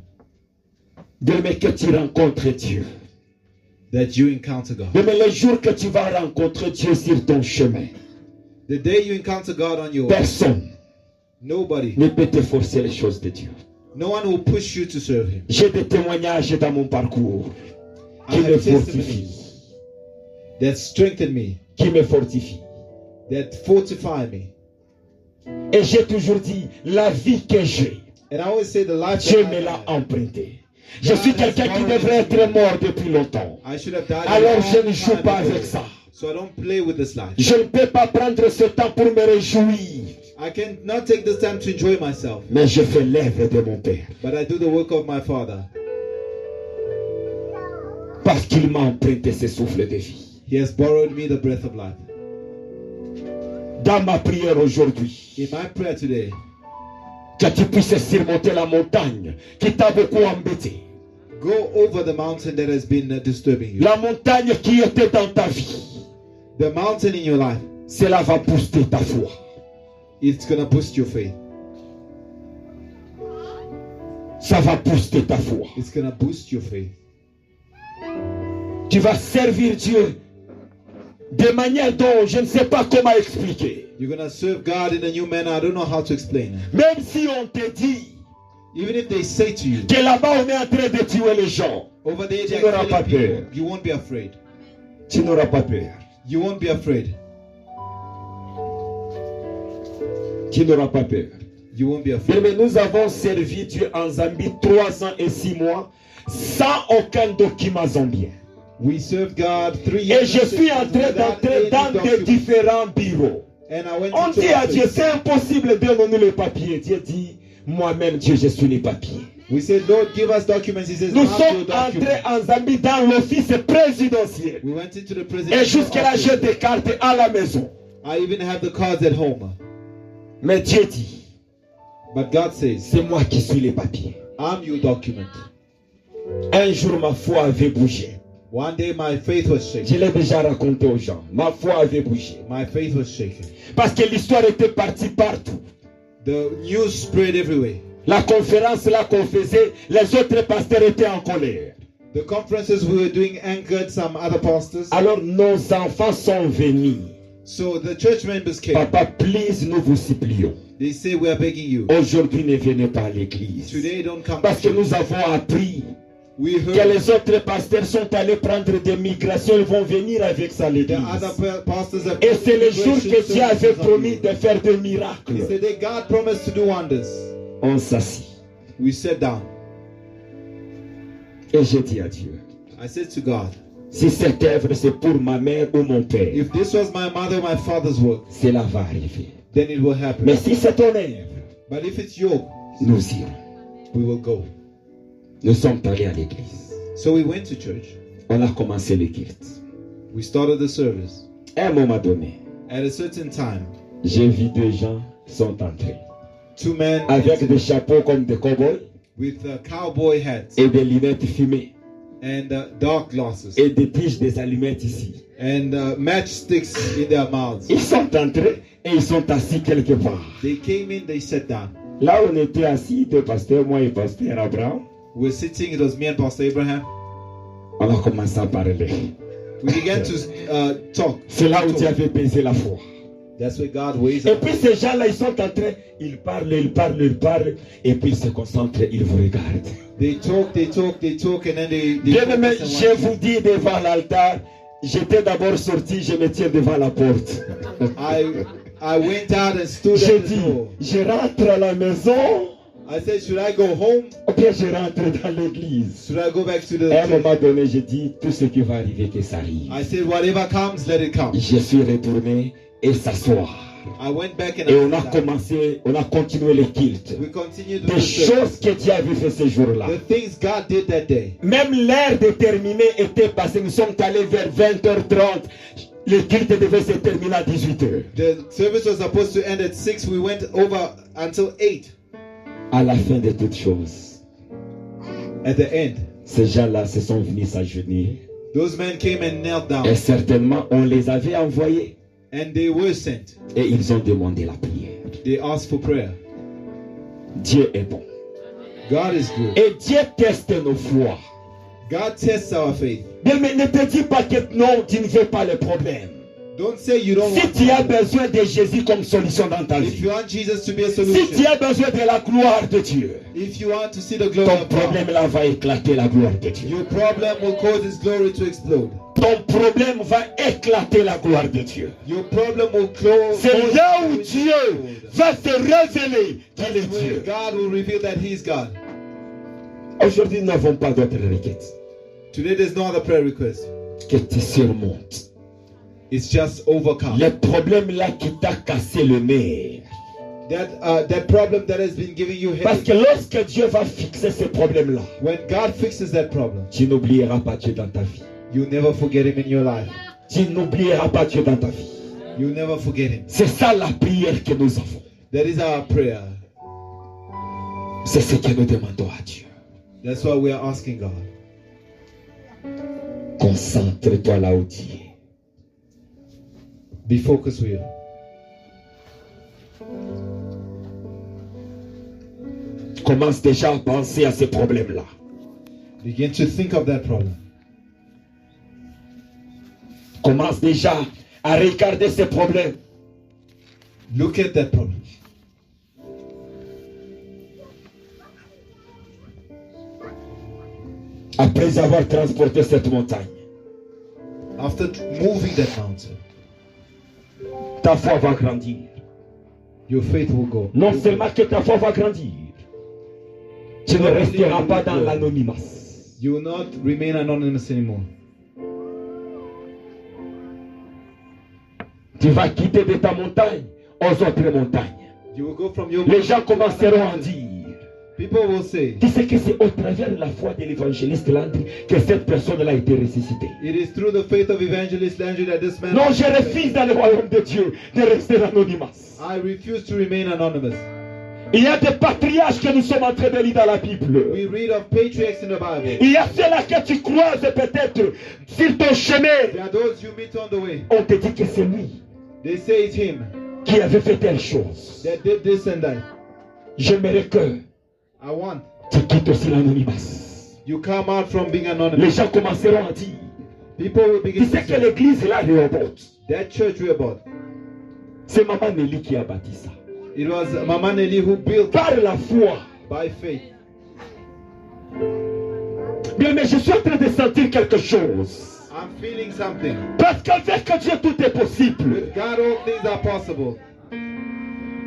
Demain que tu rencontres Dieu.
that you encounter God.
Demain le jour que tu vas rencontrer Dieu sur ton chemin.
The day you encounter God on your
Personne
Nobody.
ne peut te forcer les choses de Dieu.
No one will push you to serve him.
J'ai des témoignages dans mon parcours qui
I
me
have
fortifient.
testimonies that strengthen me,
Qui me fortifient.
that fortify me.
Et j'ai toujours dit, la vie que j'ai,
And I always say the life
Dieu
that
me
I
l'a
have,
emprunté. Je suis quelqu'un qui devrait être mort depuis longtemps.
I should have died.
Alors
a
je
long
ne joue
time
pas
ago.
avec ça.
So I don't play with this life.
Je ne peux pas prendre ce temps pour me réjouir.
I cannot take this time to enjoy myself,
Mais je fais l'œuvre de mon Père.
but I do the work of my Father.
Parce qu'il m'a emprunté ce souffle de vie.
He has borrowed me the breath of life.
Dans ma prière aujourd'hui,
In my prayer today,
que tu puisses surmonter la montagne qui t'a beaucoup embêté.
go over the mountain that has been disturbing you.
La montagne qui était dans ta vie.
The mountain in your life,
Cela va booster ta foi.
it's going to boost your faith.
Ça va booster ta foi.
It's going to boost your faith.
Tu vas servir Dieu de manière dont je ne sais pas comment expliquer.
You're going to serve God in a new manner. I don't know how to explain it.
Même si on te dit
Even if they say to you,
que là-bas on est en train de tuer les gens,
over there
Tu
they're
n'auras pas
killing
peur.
people, you won't be afraid.
tu n'auras pas peur.
You won't be afraid.
Tu n'auras pas peur.
You won't be
Bien,
afraid.
mais nous avons servi Dieu en Zambie 3 ans et 6 mois sans aucun document zambien.
We serve God 3 years.
Et je suis en train d'entrer dans des différents bureaux.
And I went
On
into
dit à Dieu,
office.
c'est impossible, donne-nous les papiers. Dieu dit, moi-même Dieu, je suis les papiers.
We said, Lord, give us documents. He says,
Nous
"I'm your
sommes
document."
entrés en Zambie dans l'office présidentiel.
We went into the
Et
presidential
jusque-là, j'ai
office.
des cartes à la maison.
I even have the cards at home.
Mais Dieu dit,
But God says,
c'est moi qui suis les papiers.
I'm your document.
Un jour, ma foi avait bougé.
One day my faith was shaken.
Je l'ai déjà raconté aux gens. Ma foi avait bougé.
My faith was shaken.
Parce que l'histoire était partie partout.
The news spread everywhere.
La conférence là qu'on faisait, les autres pasteurs étaient en colère.
The conferences we were doing angered some other pastors.
Alors nos enfants sont venus.
So the church members came.
Papa, please, nous vous supplions.
They say, we are begging you.
Aujourd'hui, ne venez pas à l'église.
Today don't come.
Parce
to
que
church.
nous avons appris
We
que
heard
les autres pasteurs sont allés prendre des migrations. Ils vont venir avec ça à
the
l'église.
other pastors have.
Et c'est le jour que Dieu avait
services on
promis
you.
de faire des
It's
miracles.
the day God promised to do wonders.
On s'assit.
We sat down.
Et j'ai dit à Dieu,
I said to God,
si cette œuvre c'est pour ma mère ou mon père,
if this was my mother or my father's work,
cela va arriver.
then it will happen.
Mais si c'est ton œuvre,
But if it's yours,
nous irons.
we will go.
Nous sommes allés à l'église.
So we went to church.
On a commencé le culte.
We started the service.
À un moment donné,
At a certain time,
j'ai vu deux gens sont entrés.
2 men
Avec des chapeaux comme des cow-boys
with cowboy hats
et des lunettes fumées
and dark glasses
et des tiges des allumettes ici.
and matchsticks in their mouths.
Ils sont entrés et ils sont assis quelque part.
They came in, they sat down.
Là où on était assis, deux pasteurs, moi et pasteur Abraham,
We're sitting, it was me and Pastor Abraham.
on a commencé à parler.
We began to talk.
C'est là où Dieu avait baisé la foi.
That's where God weighs
Et
up.
puis ces gens-là, ils sont entrés, ils parlent, et puis ils se concentrent, ils vous regardent.
They talk, and then they
Bien aimé,
focus on
je
one
vous dis devant l'altar, j'étais d'abord sorti, je me tiens devant la porte.
thing. I went out and stood
J'ai
at the
dit,
door.
je rentre à la maison,
I said, should I go home?
ou bien je rentre dans l'église.
Should I go back to the
À un
church?
moment donné, j'ai dit, tout ce qui va arriver, que ça arrive.
I said, whatever comes, let it come.
Je suis retourné et s'asseoir.
I went back and
Et
I
on a
sat down.
commencé, on a continué le culte.
We continued
Des
the
choses
service.
que Dieu avait fait ce jour-là.
The things God did that day.
Même l'heure de terminer était passée. Nous sommes allés vers 20h30. Le culte devait se terminer à 18h.
The service was supposed to end at 6. We went over until 8.
À la fin de toutes choses,
At the end,
ces gens-là se sont venus s'agenouiller.
those men came and knelt down.
Et certainement, on les avait envoyés.
And they were sent.
Et ils ont demandé la prière.
They asked for prayer.
Dieu est bon.
God is good.
Et Dieu teste nos foi.
God tests our faith.
Bien, mais ne te dis pas que non, tu ne veux pas le problème.
Don't say you don't
Si
want
tu as
Jesus.
besoin de Jésus comme solution dans ta
If
vie,
you want Jesus to be a
si tu
solution,
as besoin de la gloire de Dieu,
if you want to see the glory
ton
of God,
problème là va éclater la gloire de Dieu.
your problem will cause His glory to explode.
Ton problème va éclater la gloire de Dieu.
Your problem will close.
C'est là où Dieu va se révéler qu'il est
Where
Dieu.
God will reveal that He is God.
Aujourd'hui, nous n'avons pas d'autres requêtes.
Today there's no other prayer request.
Que tu surmontes.
It's just overcome.
Le problème là qui t'a cassé le nerf.
That problem that has been giving you
Parce que
headache.
lorsque Dieu va fixer ce problème là,
When God fixes that problem,
tu n'oublieras pas Dieu dans ta vie.
you never forget Him in your life.
Tu n'oublieras pas Dieu dans ta vie.
You never forget Him.
C'est ça la prière que nous avons.
That is our prayer.
C'est ce que nous demandons à Dieu.
That's why we are asking God.
Concentre-toi là où tu es.
Be focused with you.
Commence déjà à penser à ces problèmes-là.
Begin to think of that problem.
Commence déjà à regarder ces problèmes.
Look at that problem.
Après avoir transporté cette montagne,
After moving that mountain,
ta foi va grandir.
your faith will go.
Non seulement que ta foi va grandir, tu ne resteras pas dans l'anonymat.
You will not remain anonymous anymore.
Tu vas quitter de ta montagne aux autres montagnes.
You will go from your
Les gens commenceront à dire,
people will say,
tu sais que c'est au travers de la foi de l'évangéliste Landry que cette personne-là a été ressuscitée.
it is through the faith of Evangelist Landry that this man.
Non, je refuse dans le royaume de Dieu de rester anonymat.
I refuse to remain anonymous.
Il y a des patriarches que nous sommes en train de lire dans la Bible.
We read of patriarchs in the Bible.
Il y a ceux-là que tu croises peut-être sur ton chemin.
There are those you meet on the way.
On te dit que c'est lui
They say it's him
qui avait fait telle chose.
that did this and that.
J'aimerais que
I want
tu quittes aussi l'anonymat.
you come out from being
Les
anonymous.
gens commenceront à dire,
People will
tu
begin
sais
to
que
say,
l'église là, Rehoboth,
that church we about.
c'est Maman Nelly qui a bâti ça.
It was Mama Nelly who built
Par la foi.
by faith.
Bien, mais je suis en train de sentir quelque chose.
I'm feeling something.
Parce qu'avec Dieu, tout est possible.
With God, all things are possible.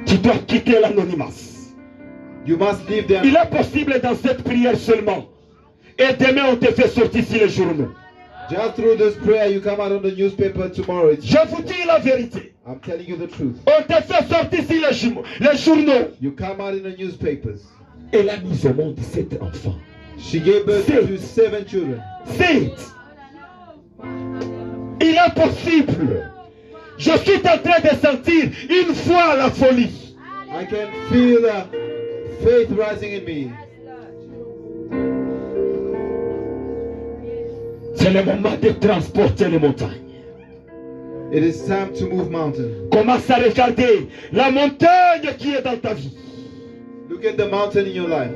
Tu dois quitter l'anonymat.
You must leave them.
Il est possible dans cette prière seulement. Et demain, on te fait sortir sur les journaux.
Just through this prayer, you come out on the newspaper tomorrow.
Je vous dis la vérité.
I'm telling you the truth.
On te fait sortir sur les journaux.
You come out in the newspapers.
Elle a mis au monde 7 enfants.
She gave birth to 7 children.
7. Il est possible. Je suis en train de sentir une fois la folie.
I can feel faith rising in me.
C'est le moment de transporter les montagnes.
It is time to move mountain.
Commence à regarder la montagne qui est dans ta vie.
Look at the mountain in your life.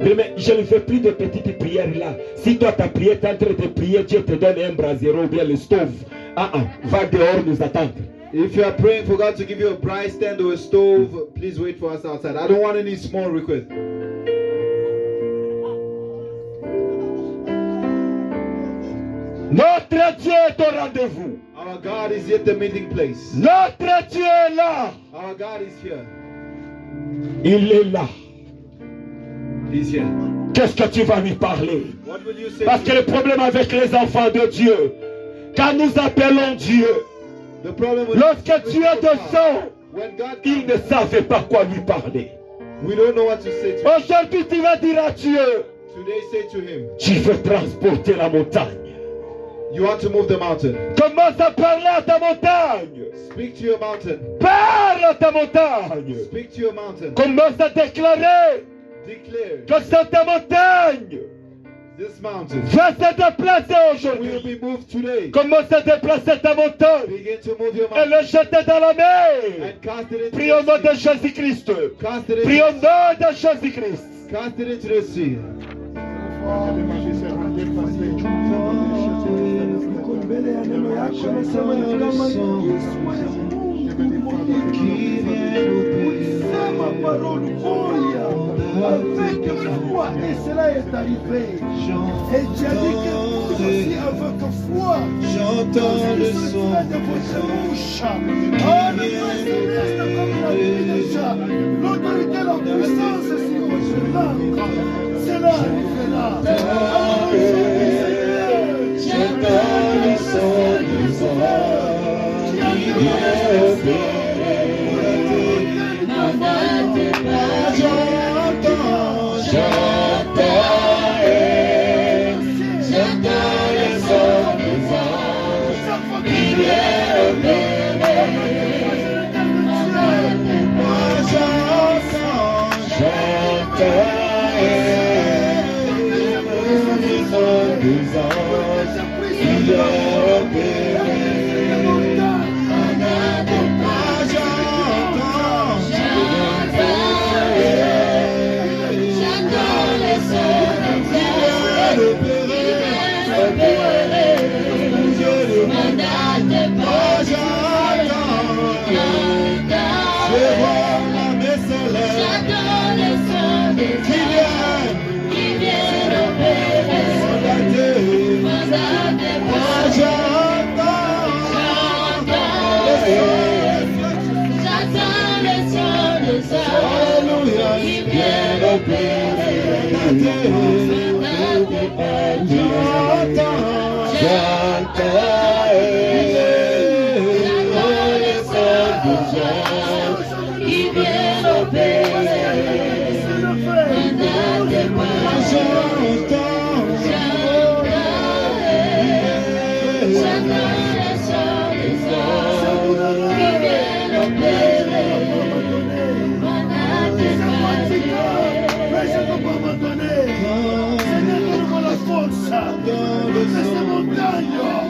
Mais je ne fais plus de petites prières là. Si toi ta prière, tu es en train de prier, Dieu te donne un brasero ou bien le stove. Va dehors nous attendre.
If you are praying for God to give you a bright stand or a stove, please wait for us outside. I don't want any small requests.
Notre Dieu est au rendez-vous.
Our God is at the meeting place.
Notre Dieu est là.
Our God is here.
Il est là.
He's here.
Qu'est-ce que tu vas lui parler?
What will you say?
Parce que le problème avec les enfants de Dieu, quand nous appelons Dieu,
The problem with
lorsque Dieu descend,
when God
ils ne savaient pas quoi lui parler.
we don't know what to say to him.
Aujourd'hui, tu vas dire à Dieu,
Today say to him,
tu veux transporter la montagne.
you want to move the mountain.
Commence à parler à ta montagne.
Speak to your mountain.
Parle à ta montagne.
Speak to your mountain.
Commence à déclarer
Declare
que cette montagne
this mountain
va se déplacer
will
aujourd'hui.
be moved today.
Commence à déplacer ta montagne
Begin to move your
et
mountain
le jeter dans la mer.
and cast it into
Prie au
the
nom de
sea.
Jésus-Christ.
Cast it
Prie au
into,
nom de Jésus-Christ.
cast it into the sea.
yako, mbele ya neno yako, nasema ya kama ni kiswa ya Mungu sema parole moya avec foi et cela est arrivé. Et tu as dit que vous aussi avec foi j'entends le son de votre bouche. Oh, le Seigneur reste comme la vie déjà. L'autorité, la puissance sur votre langue. Cela arrivera.
J'entends le son du vent qui vient opérer. J'entends le son du vent qui vient opérer.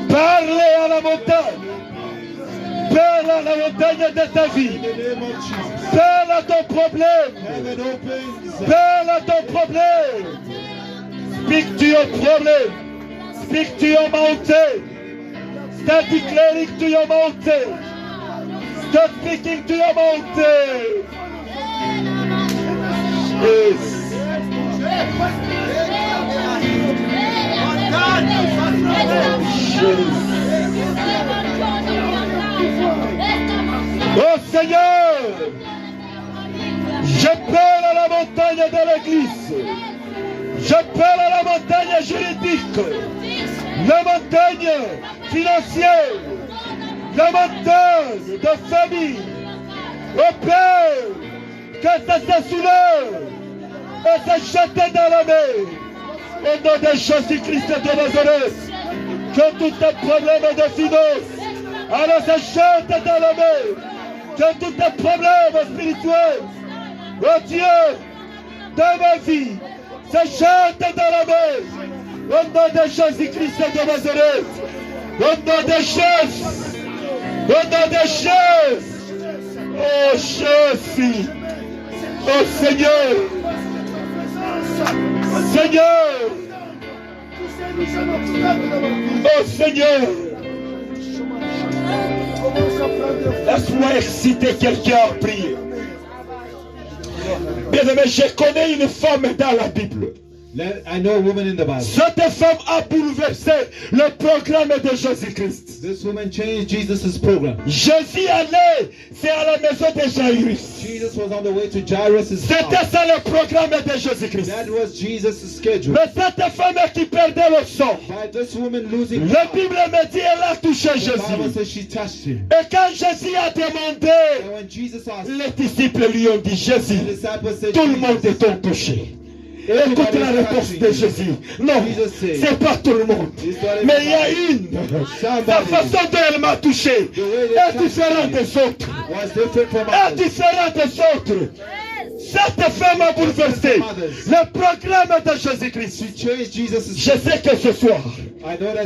Parlez à la montagne. Parle à la montagne de ta vie. Parle à ton problème. Parle à ton problème. Speak to your problem. Speak to your mountain. Start declaring to your mountain. Start speaking to your mountain. Yes. Oh Seigneur, je parle à la montagne de l'église, je parle à la montagne juridique, la montagne financière, la montagne de famille. Oh Père, que ça se soulève et se jette dans la mer. Au nom de Jésus-Christ de Nazareth, que tous tes problèmes de finances, alors se jette dans la mer. Que tous tes problèmes spirituels, oh Dieu, dans ma vie, se jette dans la mer. Au nom de Jésus-Christ de Nazareth, au nom de Jésus, au nom de Jésus, oh Jésus, oh Seigneur, Seigneur, oh Seigneur, laisse-moi exciter quelqu'un à prier. Bien aimé, je connais une femme dans la Bible.
I know a woman in the Bible.
Cette femme a bouleversé le programme de Jésus-Christ.
This woman changed Jesus' program.
Jésus allait, c'est à la maison de Jairus.
Jesus was on the way to Jairus' house.
C'était ça le programme de Jésus-Christ.
That was Jesus' schedule.
Mais cette femme qui perdait le sang,
By this woman losing
la Bible me dit elle a touché
the Bible
Jésus.
says she touched him.
Et quand Jésus a demandé,
And when Jesus asked,
les disciples lui ont dit, Jésus,
the disciples said,
tout le monde
Jesus,
est touché. Écoute la réponse de Jésus. Non, c'est pas tout le monde. Mais il y a une. La façon dont elle m'a touché est différente des autres.
was different from
Est
others.
différente des autres. Cette femme a bouleversé le programme de Jésus-Christ. Je sais que ce soir,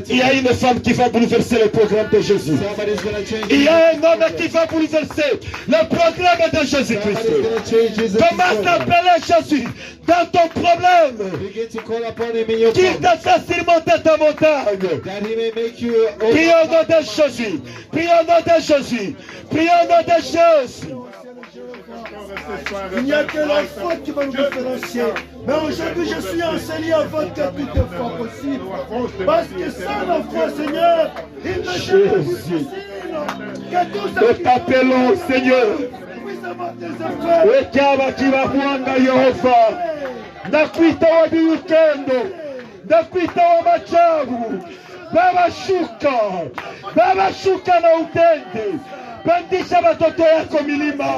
il y a une femme qui va bouleverser le programme de Jésus. Il y a un homme qui va bouleverser le programme de Jésus-Christ. Commence à appeler Jésus dans ton problème. Qu'il te fasse surmonter ta montagne. Prions au nom de Jésus. Prions au nom de Jésus. Prions au nom de Jésus.
Il n'y a que la faute qui va nous différencier. Mais aujourd'hui, je suis enseigné à votre que tout est fort possible. Parce que sans la foi, Seigneur, il ne peut pas difficile.
Nous t'appelons, Seigneur. Wekaba kibakwanga Yehova. Nakwita wadi ukendo. Nakwita wa machavu. Babashuka na utende. Bandisha watoto yako milima.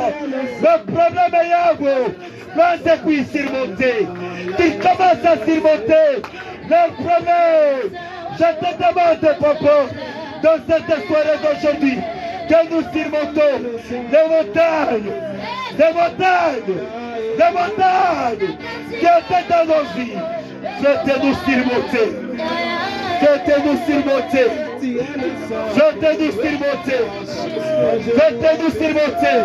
Maprobleme yako banze kuisurmonter. Tu commences à surmonter le problème. Je te demande, papa, dans cette soirée d'aujourd'hui, que nous surmontons les montagnes, les montagnes, les montagnes qui étaient dans nos vies. Faites-nous surmonter. Faites-nous surmonter. Faites-nous surmonter. Faites-nous surmonter.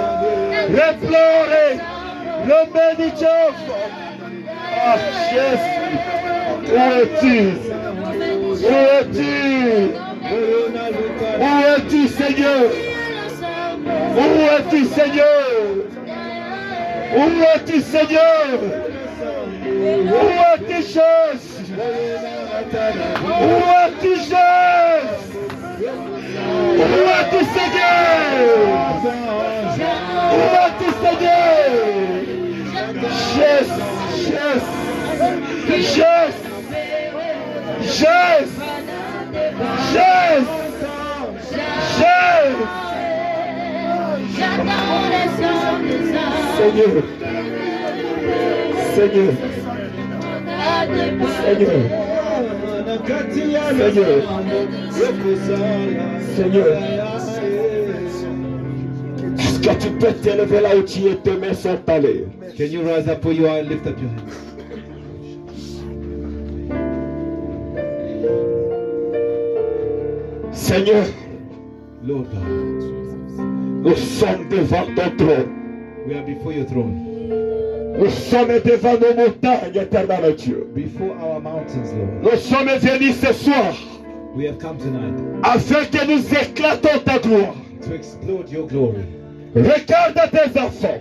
Replorer. Le médicament. Ah, Jésus. Où es-tu? Où es-tu? Où es-tu, Seigneur? Où es-tu, Seigneur? Où es-tu, Seigneur? Où es-tu, Jésus? Où es-tu, Jésus? Où es-tu, Seigneur? Où es-tu, Seigneur? Jésus, Jésus, Jésus, Jésus, Jésus, Jésus. Seigneur, Seigneur, Seigneur, Seigneur, est-ce que tu peux t'élever là où tu es, tes mains sont allées?
Can you rise up where you are and lift up your hands?
Seigneur,
Lord God,
nous sommes devant ton trône.
we are before your throne,
Nous sommes devant nos montagnes, éternel Dieu.
before our mountains, Lord.
Nous sommes venus ce soir
We have come tonight
afin que nous éclatons ta gloire.
to explode your glory.
Regarde tes enfants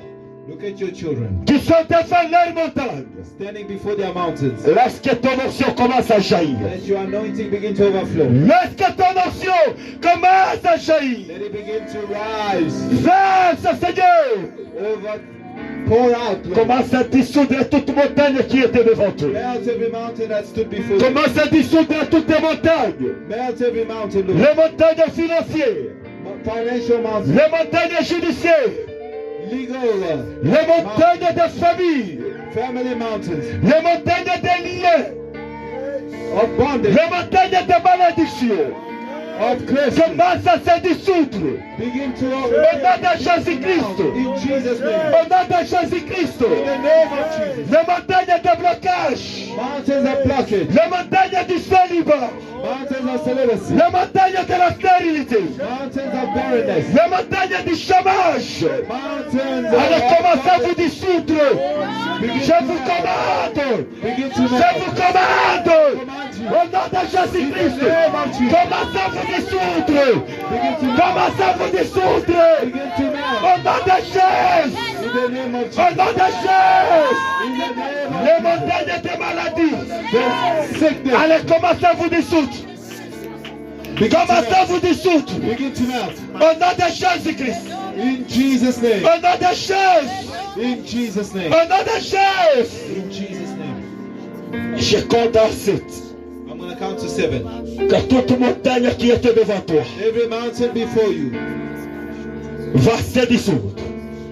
Look at your children
qui sont devant leurs montagnes.
standing before their mountains.
Laisse que ton onction commence à jaillir.
Let your anointing begin to overflow.
Laisse que ton onction commence à jaillir.
Let it begin to rise.
Verse, Seigneur.
Pour out, Lord.
Commence à dissoudre toute montagne qui était devant toi.
Melt every mountain that stood before you.
Commence à dissoudre toutes les montagnes.
Melt every mountain, Lord.
Les montagnes financières.
Financial mountain.
Les montagnes judiciaires.
Legal.
Les montagnes de famille.
Family mountains.
Les montagnes de liens.
Of bondage.
Les montagnes de malédiction.
Of curse.
Commence à se dissoudre.
Begin to
Au nom de Jésus-Christ.
in Jesus' name.
Au nom de Jésus-Christ.
In the name of Jesus.
Les montagnes de blocage.
Mountains of blockage.
Les montagnes du célibat.
Mountains of celibacy.
Les montagnes de la stérilité.
Mountains of barrenness.
Les montagnes du chômage.
Mountains
Alors
of
commencez à vous dissoudre. Je vous commande.
begin to
Je vous commande. Au nom de Jésus-Christ. Commencez à vous dissoudre. Commencez à vous dissoudre.
begin to melt.
Au nom de Jésus.
In the name of
Au
Jesus.
nom de Jésus.
In the name of
Les montagnes de maladie.
sickness.
Allez, commencez à vous dissoudre. Commencez à vous dissoudre.
Begin to melt.
Au nom de Jésus-Christ.
In Jesus' name.
Au nom de Jésus.
In Jesus' name.
Au nom de Jésus.
In Jesus' name.
Je compte à 7.
I'm going to count to 7.
Que toute montagne qui était devant toi
Every mountain before you
va se dissoudre.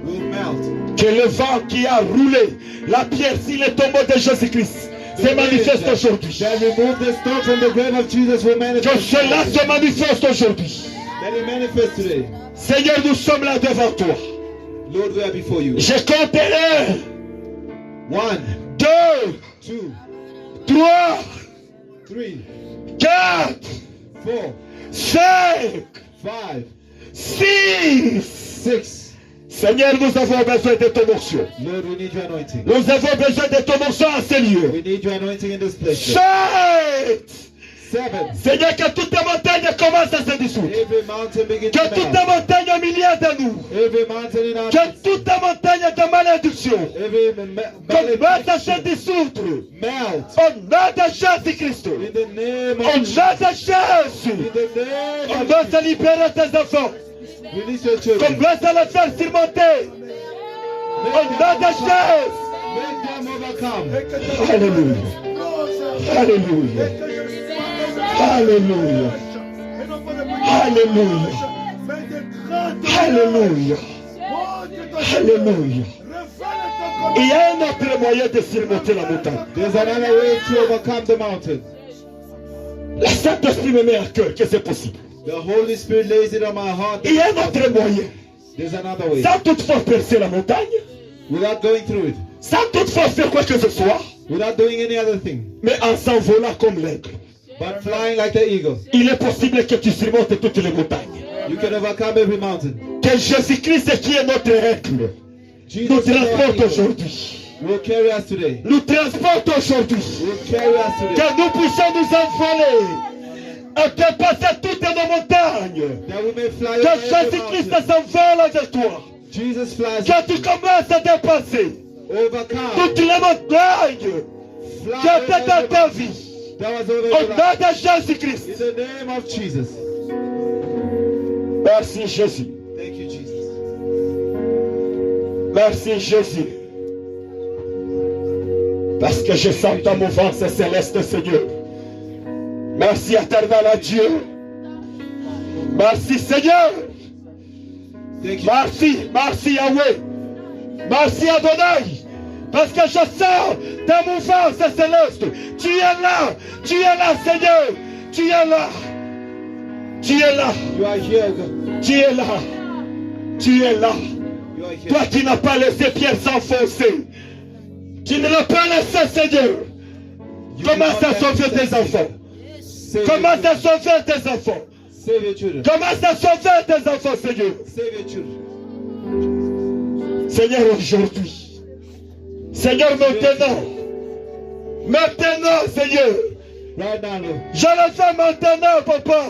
will melt.
Que le vent qui a roulé la pierre sur le tombeau de Jésus-Christ se manifeste aujourd'hui.
That remove the stone from the grave of Jesus will
Que
manifest.
cela se manifeste aujourd'hui.
That it manifest today.
Seigneur, nous sommes là devant toi.
Lord, we are before you.
Je compte 1,
1,
2,
2,
3,
3,
4,
4,
5,
5,
6.
6.
Seigneur, nous avons besoin de ton onction.
Lord, we need your anointing.
Nous avons besoin de ton onction à ce lieu.
We need your anointing in this place.
7.
7.
Seigneur, que toute montagne commence à se dissoudre.
Every mountain begins
Que
to
toute
melt.
montagne au milieu de nous.
Every mountain in our
Que
midst.
toute montagne de malédiction
Every
commence à se
malediction
dissoudre.
melt.
Au nom de Jésus-Christ.
In the name
Au nom
of Jesus.
de Jésus.
In the name of
Commence à libérer tes enfants.
Release your children.
Commence à les faire surmonter. Au nom de Jésus.
Make them overcome.
Alléluia. Alléluia. Alléluia. Alléluia. Alléluia. Alléluia. Il y a un autre moyen de surmonter la montagne.
There's another way to overcome the mountain.
Le Saint-Esprit me met à cœur que c'est possible.
The Holy Spirit lays it on my heart.
Il y a un autre moyen.
There's another way.
Sans toutefois percer la montagne,
Without going through it.
sans toutefois faire quoi que ce soit,
Without doing any other thing.
mais en s'envolant comme l'aigle.
But flying like the eagle.
Il est possible que tu surmontes toutes les montagnes.
You can overcome every mountain.
Que Jésus-Christ qui est notre aigle nous
Jesus is our
transporte
eagle.
aujourd'hui.
Will carry us today.
Nous transporte aujourd'hui.
Will carry us today.
Que nous puissions nous envoler et dépasser toutes nos montagnes.
That we may fly
Que
over every
Jésus-Christ
mountain.
s'envole avec toi.
Jesus flies.
Que tu commences à dépasser
Overcome.
toutes les montagnes
Fly
qui étaient
over
dans
every
ta
mountain.
vie.
That was over
Au
your
nom
life.
de Jésus-Christ.
In the name of Jesus.
Merci Jésus.
Thank you, Jesus.
Merci Jésus. Parce que je sens ta mouvance céleste, Seigneur. Merci éternel à Dieu. Merci Seigneur.
Thank you.
Merci, merci Yahweh. Merci Adonai. Parce que je sens ta mouvance céleste. Tu es là Seigneur. Tu es là. Tu es là.
You are here, God.
Tu es là. Tu es là.
You are here.
Toi qui n'as pas laissé Pierre s'enfoncer. Tu ne l'as pas laissé, Seigneur. Commence à sauver tes enfants. Commence à sauver tes enfants.
Save your children.
Commence à sauver tes enfants, Seigneur.
Save your children.
Seigneur, aujourd'hui. Seigneur, maintenant. Maintenant, Seigneur.
Right now, Lord.
Je le fais maintenant, Papa.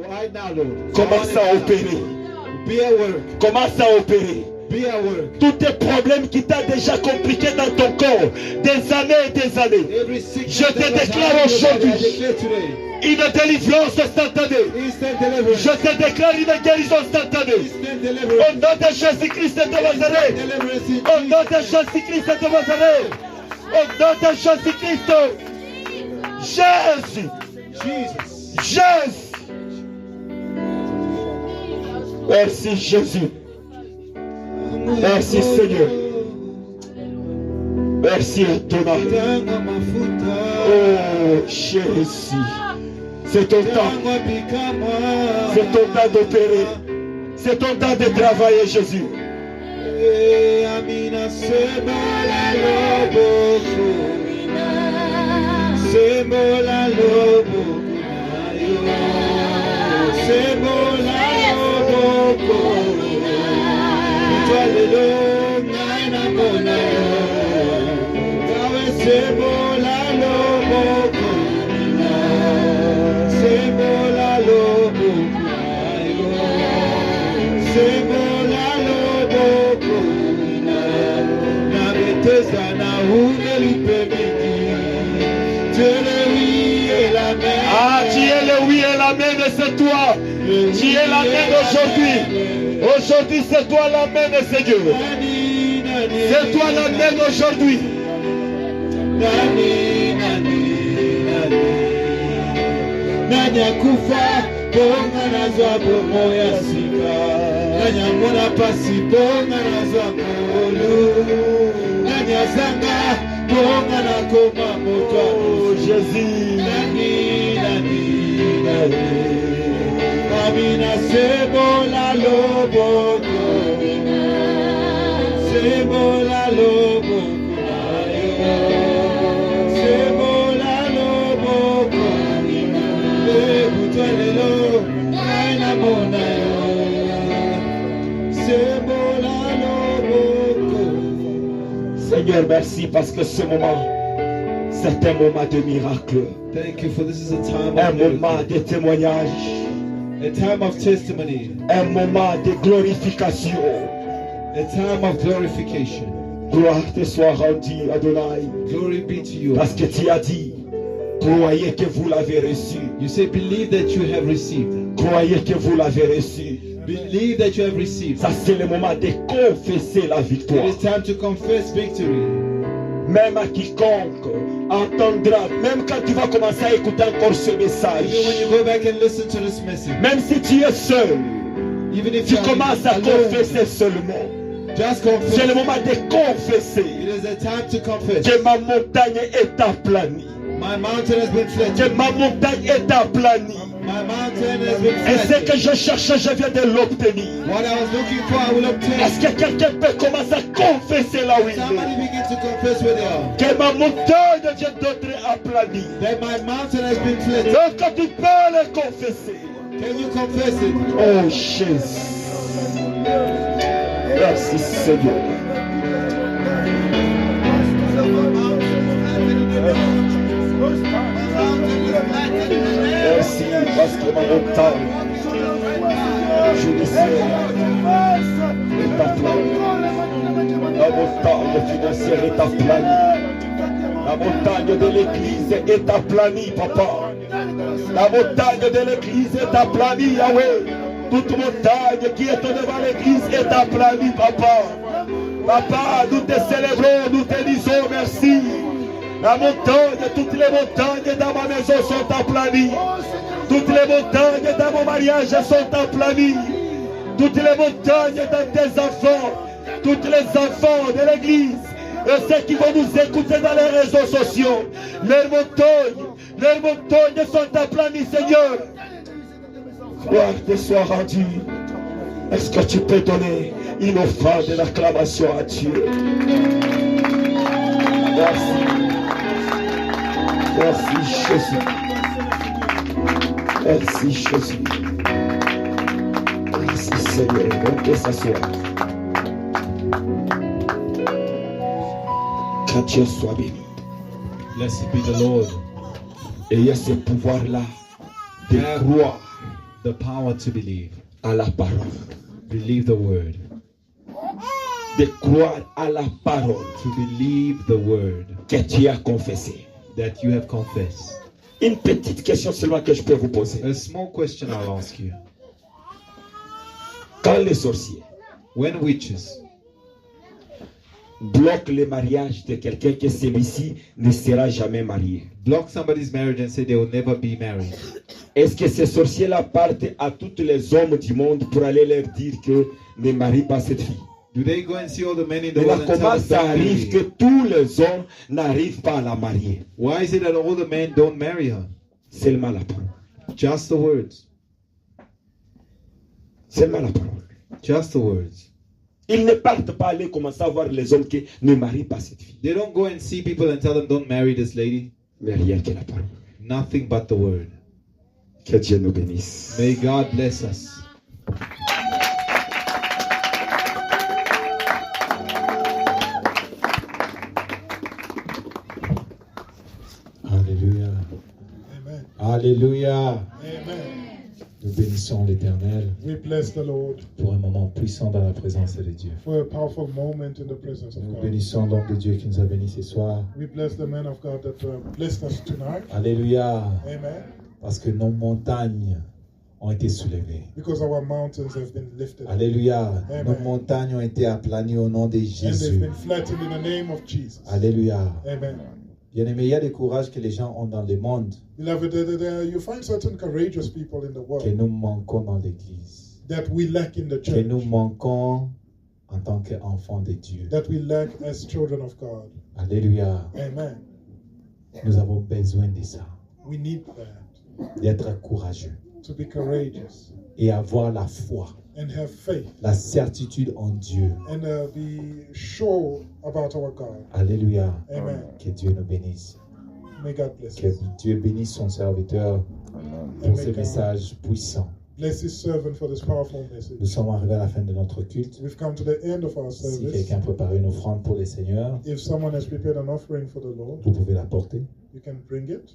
Right now, Lord.
Commence à opérer.
Be at work.
Commence à opérer.
Be at work.
Tous tes problèmes qui t'ont déjà compliqué dans ton corps. Des années et des années.
Every sickness
Je te
that was
déclare
happening,
aujourd'hui.
I declare today.
Une délivrance instantanée.
Instant deliverance.
Je te déclare une guérison instantanée.
Instant
Au
deliverance.
nom de Jésus-Christ de Nazareth.
Deliverance in
Au nom de
Jesus.
Jésus-Christ de Nazareth. Au nom de Jésus-Christ. Jésus.
Jesus.
Jésus. Merci Jésus. Merci Seigneur. Merci Adonai.
Tanga mafuta.
Oh Jésus. C'est ton temps.
Tanga bikama.
C'est ton temps d'opérer. C'est ton temps de travailler, Jésus.
Eh, Amina semola loboko. Semola loboko. Semola loboko. Itwalelo ngaina mona. Kawe semola loboko. Semola loboko. Semola loboko. Na betesa na unelipemiki. Oui et la main.
Ah, tu es le oui et la main, c'est toi. Tu es la main aujourd'hui. Aujourd'hui, c'est toi la main, Seigneur. C'est toi la main aujourd'hui.
Nanyakufa bonga nazwa bomo ya sika. Nanyamona pasi bonga nazwa molu. Nanyazanga bonga nakoma moto.
Oh Jésus.
Amina sebola loboko. Sebola loboko.
Seigneur, merci parce que ce moment, c'est un moment de miracle.
Thank you for this is a time
Un
of
moment
miracle,
de témoignage.
a time of testimony,
Un moment de glorification.
a time of glorification.
Gloire te soit rendue, Adonai.
Glory be to you.
Parce que tu as dit, croyez que vous l'avez reçu.
You say, believe that you have received.
Croyez que vous l'avez reçu.
Believe that you have received.
Ça, c'est le moment de confesser la victoire.
It is time to confess victory.
Même à quiconque entendra, même quand tu vas commencer à écouter encore ce message,
Even when you go back and listen to this message,
même si tu es seul,
even if
tu
you are
commences à
alone,
confesser seulement.
just confess.
C'est le moment de confesser
It is a time to confess.
que ma montagne est aplanie.
My mountain has been
Que
flattened.
ma montagne est aplanie.
My mountain has been
Et ce que
flattened.
je cherchais, je viens de l'obtenir.
What I was looking for, I will
Est-ce
obtain.
que quelqu'un peut commencer à confesser là où il
Somebody
est?
begin to confess where they are.
Que ma montagne vient d'être aplanie.
That my mountain has been flattened.
Donc quand tu peux le confesser.
Can you confess it?
Oh Jésus. Merci Seigneur. Merci parce que ma montagne, je le sais, est aplanie. La montagne financière est aplanie. La montagne de l'église est aplanie, papa. La montagne de l'église est aplanie, Yahweh. Toute montagne qui est devant l'église est aplanie, papa. Papa, nous te célébrons, nous te disons merci. La montagne, toutes les montagnes dans ma maison sont aplanies. Toutes les montagnes dans mon mariage sont aplanies. Toutes les montagnes dans tes enfants, tous les enfants de l'église, et ceux qui vont nous écouter dans les réseaux sociaux, leurs montagnes sont aplanies, Seigneur. Gloire te soit rendue. Est-ce que tu peux donner une offrande de l'acclamation à Dieu? Merci. Merci Jésus. Merci Jésus. Merci Seigneur. On peut s'asseoir. Que Dieu soit béni.
Blessed be the Lord.
Et il y a ce pouvoir-là de croire
The power to believe.
à la parole.
Believe the word.
De croire à la parole
To believe the word
que tu as confessée.
that you have confessed.
Une petite question seulement que je peux vous poser.
A small question I'll ask you.
Quand les sorciers
When witches
bloquent le mariage de quelqu'un que celui-ci ne sera jamais marié,
block somebody's marriage and say they will never be married,
est-ce que ces sorciers-là partent à tous les hommes du monde pour aller leur dire que ne marie pas cette fille?
do they go and see all the men in the
Mais là,
world and tell
comment
them
ça
don't
arrive que
marry?
tous les hommes n'arrivent pas à la marier?
Why is it that all the men don't marry her?
Seulement la parole.
Just the words.
Seulement la parole.
Just the words.
Ils ne partent pas aller commencer à voir les hommes qui ne marient pas cette fille.
They don't go and see people and tell them don't marry this lady.
Mais rien que la parole.
Nothing but the word.
Que Dieu nous bénisse.
May God bless us.
Alléluia.
Amen.
Alléluia.
Amen.
Nous bénissons l'Éternel
We bless the Lord
pour un moment puissant dans la présence de Dieu.
for a powerful moment in the presence of
Nous
God.
bénissons l'homme de Dieu qui nous a bénis ce soir.
We bless the man of God that blessed us tonight.
Alléluia.
Amen.
Parce que nos montagnes ont été soulevées.
Because our mountains have been lifted.
Alléluia.
Amen.
Nos montagnes ont été aplanies au nom de
And they've
Jésus.
been flattened in the name of Jesus.
Alléluia.
Amen.
Bien-aimés, il y a des courages que les gens ont dans le monde
Beloved, you find certain courageous people in the
que
world
nous manquons dans l'Église.
that we lack in the
Que
church,
nous manquons en tant qu'enfants de Dieu.
that we lack as children of God.
Alléluia.
Amen.
Nous avons besoin de ça.
We need that,
D'être courageux
to be courageous
et avoir la foi,
and have faith
la certitude en Dieu.
and be sure about our God.
Alléluia.
Amen.
Que Dieu nous bénisse.
May God bless
Que
us.
Dieu bénisse son serviteur pour ce message puissant.
Bless his servant for this powerful message.
Nous sommes arrivés à la fin de notre culte.
We've come to the end of our
Si
service.
quelqu'un a préparé une offrande pour les seigneurs,
If someone has prepared an offering for the Lord,
vous pouvez la porter.
you can bring it.